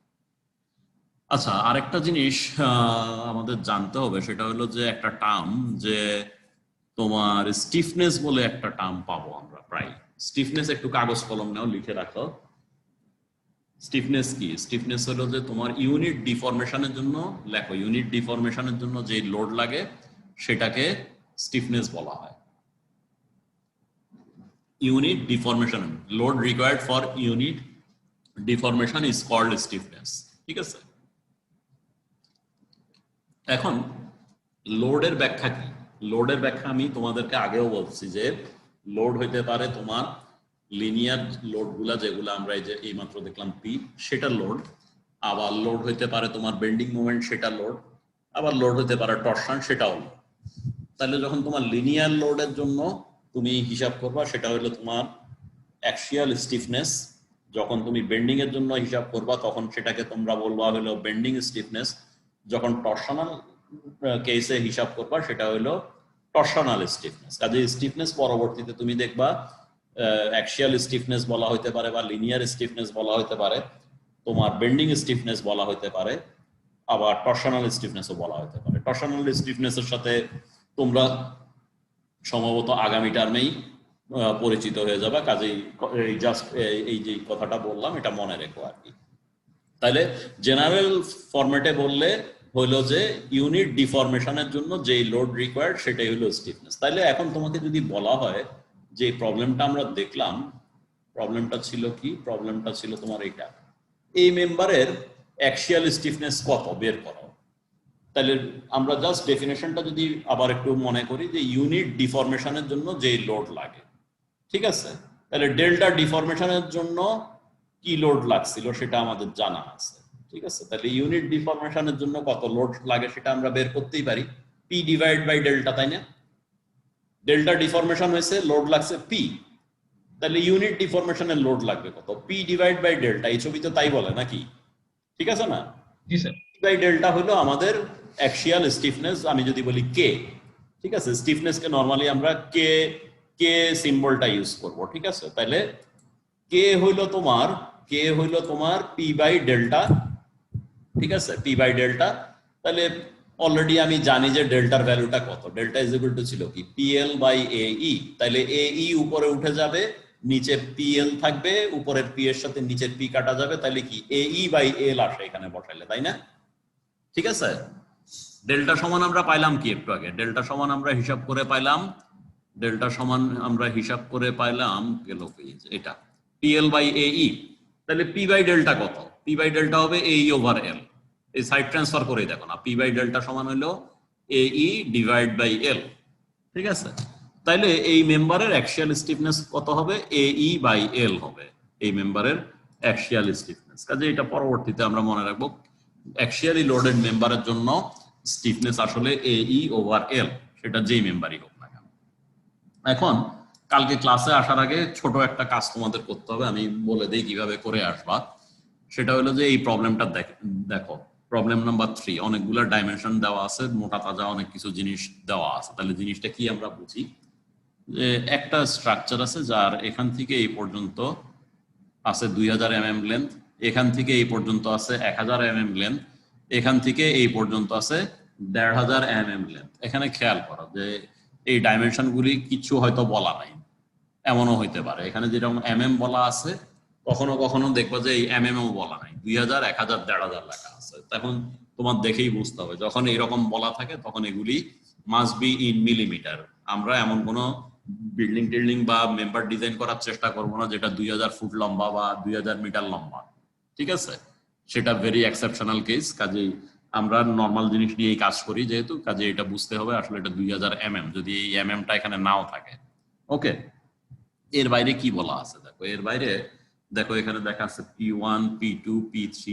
আচ্ছা, আরেকটা জিনিস আমাদের জানতে হবে, সেটা হলো যে একটা টার্ম যে তোমার স্টিফনেস বলে একটা টার্ম পাবো আমরা প্রায়। স্টিফনেস একটু কাগজ কলম নাও, লিখে রাখো। স্টিফনেস কি? স্টিফনেস হলো যে তোমার ইউনিট ডিফরমেশনের জন্য, লেখো ইউনিট ডিফরমেশনের জন্য যে লোড লাগে সেটাকে স্টিফনেস বলা হয়। Unit deformation, load required for unit deformation is called stiffness, ঠিক আছে? এখন লোডের ব্যাখ্যা কি? লোডের ব্যাখ্যা আমি তোমাদেরকে আগেও বলছি যে লোড হইতে পারে তোমার লিনিয়ার লোড গুলা, যেগুলো আমরা এই যে এইমাত্র দেখলাম পি, সেটা লোড। আবার লোড হইতে পারে তোমার বেন্ডিং মোমেন্ট, সেটা লোড। আবার লোড হইতে পারে টরশন, সেটাও লোড। তাহলে যখন তোমার লিনিয়ার লোডের জন্য তুমি হিসাব করবা সেটা হলো তোমার অ্যাক্সিয়াল স্টিফনেস, যখন তুমি বেন্ডিং এর জন্য হিসাব করবা তখন সেটাকে তোমরা বলবা হলো বেন্ডিং স্টিফনেস, যখন টরশনাল কেসে হিসাব করবা সেটা হলো টরশনাল স্টিফনেস। কাজে স্টিফনেস পরবর্তীতে তুমি দেখবা অ্যাক্সিয়াল স্টিফনেস বলা হইতে পারে বা লিনিয়ার স্টিফনেস বলা হইতে পারে, তোমার বেন্ডিং স্টিফনেস বলা হইতে পারে, আবার টরশনাল স্টিফনেসও বলা হইতে পারে। টরশনাল স্টিফনেসের সাথে তোমরা সম্ভবত আগামী টার্মেই পরিচিত হয়ে যাবে, কাজেই জাস্ট এই যে কথাটা বললাম এটা মনে রেখো আর কি। তাহলে জেনারেল ফরম্যাটে বললে হলো যে ইউনিট ডিফরমেশনের জন্য যে লোড রিকোয়ার্ড সেটাই হলো স্টিফনেস। তাহলে এখন তোমাকে যদি বলা হয় যে প্রবলেমটা আমরা দেখলাম, প্রবলেমটা ছিল কি? প্রবলেমটা ছিল তোমার এইটা, এই মেম্বারের অ্যাক্সিয়াল স্টিফনেস কত বের করো। তাহলে আমরা জাস্ট ডেফিনেশনটা যদি আবার একটু মনে করি যে ইউনিট ডিফরমেশনের জন্য যে লোড লাগে, ঠিক আছে? তাহলে ডেল্টা ডিফরমেশনের জন্য কি লোড লাগছিল সেটা আমাদের জানা আছে, ঠিক আছে? তাহলে ইউনিট ডিফরমেশনের জন্য কত লোড লাগে সেটা আমরা বের করতেই পারি, পি ডিভাইড বাই ডেল্টা, তাই না? ডেল্টা ডিফরমেশন হয়েছে, লোড লাগছে পি, তাহলে ইউনিট ডিফরমেশনের লোড লাগবে কত? P divide by delta. এই ছবি তো তাই বলে নাকি? ঠিক আছে না? জি স্যার। পি বাই ডেল্টা হলো আমাদের অ্যাক্সিয়াল স্টিফনেস। আমি যদি বলি কে, ঠিক আছে, স্টিফনেসকে নরমালি আমরা কে কে সিম্বলটা ইউজ করব, ঠিক আছে? তাহলে কে হইলো তোমার পি বাই ডেল্টা, ঠিক আছে, পি বাই ডেল্টা। তাহলে অলরেডি আমি জানি যে ডেল্টার ভ্যালুটা কত, ডেল্টা ইজ ইকুয়াল টু ছিল কি পিএল বাই এই। তাহলে এই উপরে উঠে যাবে, নিচে পিএল থাকবে, উপরের পি এর সাথে নিচের পি কাটা যাবে, তাহলে কি এই বাই এল আসে এখানে বসাইলে, তাই না? ঠিক আছে। ডেল্টা সমান আমরা পাইলাম কি একটু আগে? ডেল্টা সমান আমরা হিসাব করে পাইলাম গেল এটা পিএল বাই এই। তাহলে পি বাই ডেল্টা কত? পি বাই ডেল্টা হবে এই ওভার এল। এই সাইড ট্রান্সফার করে দেখো না, পি বাই ডেল্টা সমান হলো এই ডিভাইড বাই এল, ঠিক আছে? তাইলে এই মেম্বারের অ্যাক্সিয়াল স্টিফনেস কত হবে? এই বাই এল হবে এই মেম্বারের অ্যাক্সিয়াল স্টিফনেস। কাজে এটা পরবর্তীতে আমরা মনে রাখবো, অ্যাক্সিয়ালি লোডেড মেম্বারের জন্য স্টিফনেস আসলে এই ওভার এল, সেটা যেই মেম্বারই হোক না কেন। এখন কালকে ক্লাসে আসার আগে ছোট একটা কাজ তোমাদের করতে হবে, আমি বলে দিই কিভাবে করে আসবা। সেটা হলো যে এই প্রবলেমটা দেখো, প্রবলেম নাম্বার 3, অনেকগুলো ডাইমেনশন দেওয়া আছে, মোটা তাজা অনেক কিছু জিনিস দেওয়া আছে। তাহলে জিনিসটা কি আমরা বুঝি যে একটা স্ট্রাকচার আছে যার এখান থেকে এই পর্যন্ত আছে 2000 mm লেন্থ, এখান থেকে এই পর্যন্ত আছে 1000 mm লেন্থ, এখান থেকে এই পর্যন্ত আছে 1500 mm লেন্থ। এখানে খেয়াল করো যে এই ডাইমেনশন গুলি কিছু হয়তো বলা নাই, এমনও হইতে পারে এখানে যেরকম mm বলা আছে কখনো কখনো দেখবা যে এই mm ও বলা নাই, 2000, 1000, 1500 লেখা আছে। তখন তোমার দেখেই বুঝতে হবে যখন এইরকম বলা থাকে তখন এগুলি মাস্ট বি ইন মিলিমিটার। আমরা এমন কোনো বিল্ডিং টিল্ডিং বা মেম্বার ডিজাইন করার চেষ্টা করবো না যেটা 2000 ফুট লম্বা বা 2000 মিটার লম্বা, ঠিক আছে? সেটা ভেরি এক্সেপশনাল কেস। কাজেই আমরা নর্মাল জিনিস নিয়েই কাজ করি যেহেতু, কাজে এটা বুঝতে হবে আসলে এটা 2000 mm, যদি এই mm-টা এখানে নাও থাকে। ওকে, এর বাইরে কি বলা আছে দেখো, এর বাইরে দেখো এখানে দেখা আছে P1, P2, P3,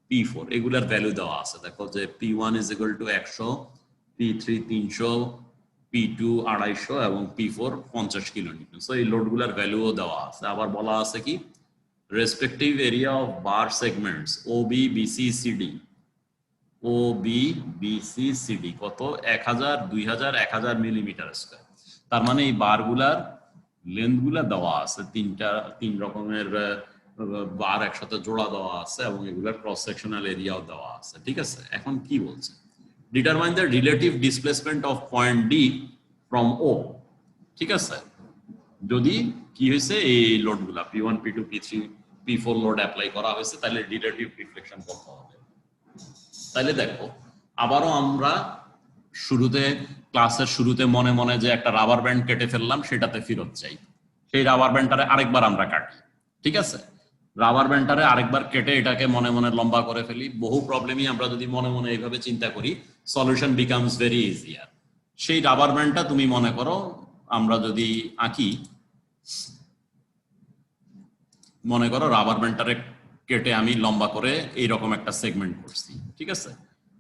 P4 এগুলার ভ্যালু দেওয়া আছে। দেখো যে P1 = 100, P3 300, P2 250 এবং P4 50 কিলোনিউটন। সো এই লোডগুলার ভ্যালুও দেওয়া আছে। আবার বলা আছে কি respective area of bar segments OB, BC, CD, OB, BC, CD কত 1000, 2000, 1000 মিলিমিটার স্কয়ার। তার মানে এই বারগুলার লেন্থগুলা দেওয়া আছে, তিন রকমের বার একসাথে জোড়া দেওয়া আছে এবং এগুলার ক্রস সেকশনাল এরিয়াও দেওয়া আছে, ঠিক আছে? এখন কি বলছে, determine the relative displacement of point D from O, ঠিক আছে? যদি কি হয়েছে এই লোডগুলা P1, P2, P3, P4 load apply করা হয়েছে তাহলে রিলেটিভ ডিফ্লেকশন কত হবে। তাহলে দেখো আবারও আমরা ক্লাসের শুরুতে মনে মনে যে একটা রাবার ব্যান্ড কেটে ফেললাম সেটাতে ফেরত চাই। সেই রাবার ব্যান্ডটারে আরেকবার আমরা কাটি, ঠিক আছে? রাবার ব্যান্ডটারে আরেকবার কেটে এটাকে মনে মনে লম্বা করে ফেলি। বহু প্রবলেমই আমরা যদি মনে মনে এইভাবে চিন্তা করি সলিউশন বিকামস ভেরি ইজিয়ার। সেই রাবার ব্যান্ডটা তুমি মনে করো আমরা যদি আঁকি, মনে করো রাবার ব্যান্ডটারে কেটে আমি লম্বা করে এইরকম একটা সেগমেন্ট করছি, ঠিক আছে?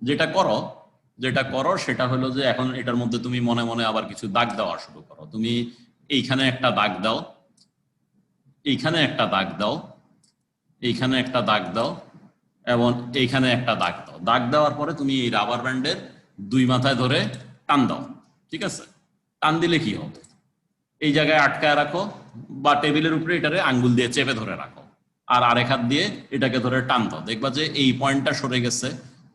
যেটা করো সেটা হলো যে এখন এটার মধ্যে তুমি মনে মনে আবার কিছু দাগ দেওয়া শুরু করো। তুমি এইখানে একটা দাগ দাও, এইখানে একটা দাগ দাও, এইখানে একটা দাগ দাও এবং এইখানে একটা দাগ দাও। দাগ দেওয়ার পরে তুমি এই রাবার ব্যান্ডের দুই মাথায় ধরে টান দাও, ঠিক আছে? টান দিলে কি হবে, এই জায়গায় আটকায় রাখো বা টেবিলের উপরে এটারে আঙ্গুল দিয়ে চেপে ধরে রাখো, আর আরেক হাত দিয়ে এটাকে ধরে টান দাও। দেখবা যে এই পয়েন্টটা সরে গেছে,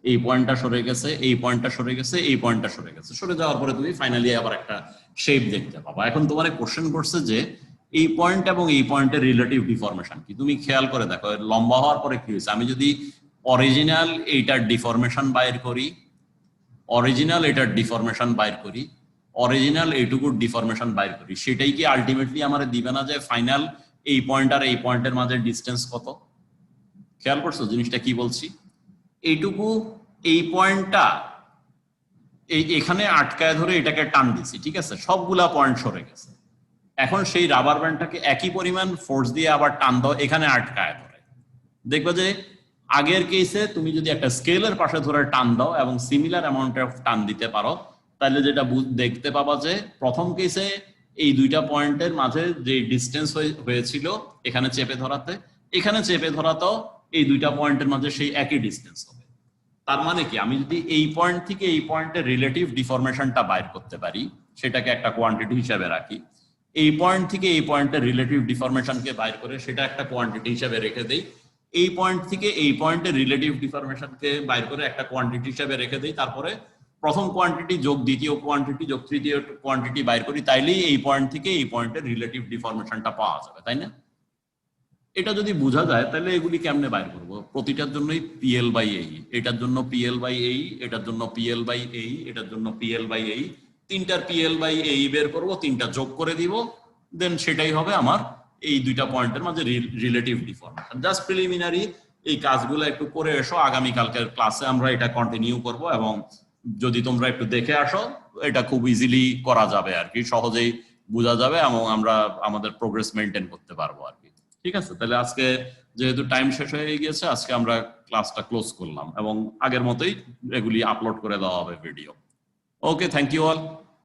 এই পয়েন্টটা সরে গেছে, এই পয়েন্টটা সরে গেছে, এই পয়েন্টটা সরে গেছে। সরে যাওয়ার পরে তুমি ফাইনালি আবার একটা শেপ দেখতে পাবা। এখন তোমার কোশ্চেন করছে যে এই পয়েন্ট এবং এই পয়েন্টের রিলেটিভ ডিফরমেশন কি। তুমি খেয়াল করে দেখো লম্বা হওয়ার পরে কি হয়েছে। আমি যদি অরিজিনাল এইটার ডিফরমেশন বাইর করি, অরিজিনাল এটার ডিফরমেশন বাইর করি, অরিজিনাল এইটুকুর ডিফরমেশন বাইর করি, সেটাই কি আলটিমেটলি আমার দিবে না যে ফাইনাল এই পয়েন্ট আর এই পয়েন্টের মাঝে ডিস্টেন্স কত? খেয়াল করছো জিনিসটা কি বলছি? এইটুকু এই পয়েন্টটা এখানে আটকায় ধরে এটাকে টান দিছি, ঠিক আছে? সবগুলা পয়েন্ট সরে গেছে। এখন সেই রাবার ব্যান্ডটাকে একই পরিমাণ ফোর্স দিয়ে আবার টান দাও, এখানে আটকায় ধরে। দেখবে যে আগের কেসে তুমি যদি একটা স্কেলের পাশে ধরে টান দাও এবং সিমিলার অ্যামাউন্ট অফ টান দিতে পারো, তাহলে যেটা দেখতে পাবা যে প্রথম কেসে এই দুইটা পয়েন্টের মাঝে যে ডিস্টেন্স হয়েছিল এখানে চেপে ধরাতে, এখানে চেপে ধরাতেও এই দুইটা পয়েন্টের মাঝে সেই একই ডিস্টেন্স হবে। তার মানে কি আমি যদি এই পয়েন্ট থেকে এই পয়েন্টের রিলেটিভ ডিফরমেশনটা বাইর করতে পারি, সেটাকে একটা কোয়ান্টিটি হিসাবে রাখি, এই পয়েন্ট থেকে এই পয়েন্টের রিলেটিভ ডিফরমেশনকে বাইর করে সেটা একটা কোয়ান্টিটি হিসাবে রেখে দেই, এই পয়েন্ট থেকে এই পয়েন্টের রিলেটিভ ডিফরমেশনকে বাইর করে একটা কোয়ান্টিটি হিসাবে রেখে দেই, তারপরে প্রথম কোয়ান্টিটি যোগ দ্বিতীয় কোয়ান্টিটি যোগ তৃতীয় কোয়ান্টিটি বাইর করি, তাইলেই এই পয়েন্ট থেকে এই পয়েন্টের রিলেটিভ ডিফরমেশনটা পাওয়া যাবে, তাই না? এটা যদি বোঝা যায় তাহলে এগুলি কেমনে বাইর করব? প্রতিটার জন্যই PL/এই, এটার জন্য PL/এই, এটার জন্য PL/এই, এটার জন্য PL/এই, তিনটার PL/এই বের করব, তিনটা যোগ করে দিব, দেন সেটাই হবে আমার এই দুইটা পয়েন্টের মাঝে রিলেটিভ ডিফরমেশন। জাস্ট প্রিলিমিনারি এই কাজগুলো একটু করে এসো, আগামী কালকের ক্লাসে আমরা এটা কন্টিনিউ করব এবং যদি তোমরা একটু দেখে আসো এটা খুব ইজিলি করা যাবে আর কি, সহজেই বোঝা যাবে এবং আমরা আমাদের প্রোগ্রেস মেইনটেইন করতে পারবো আর কি। ঠিক আছে, তাহলে আজকে যেহেতু টাইম শেষ হয়ে গিয়েছে আজকে আমরা ক্লাসটা ক্লোজ করলাম এবং আগের মতোই এগুলি আপলোড করে দেওয়া হবে video. Okay, thank you all.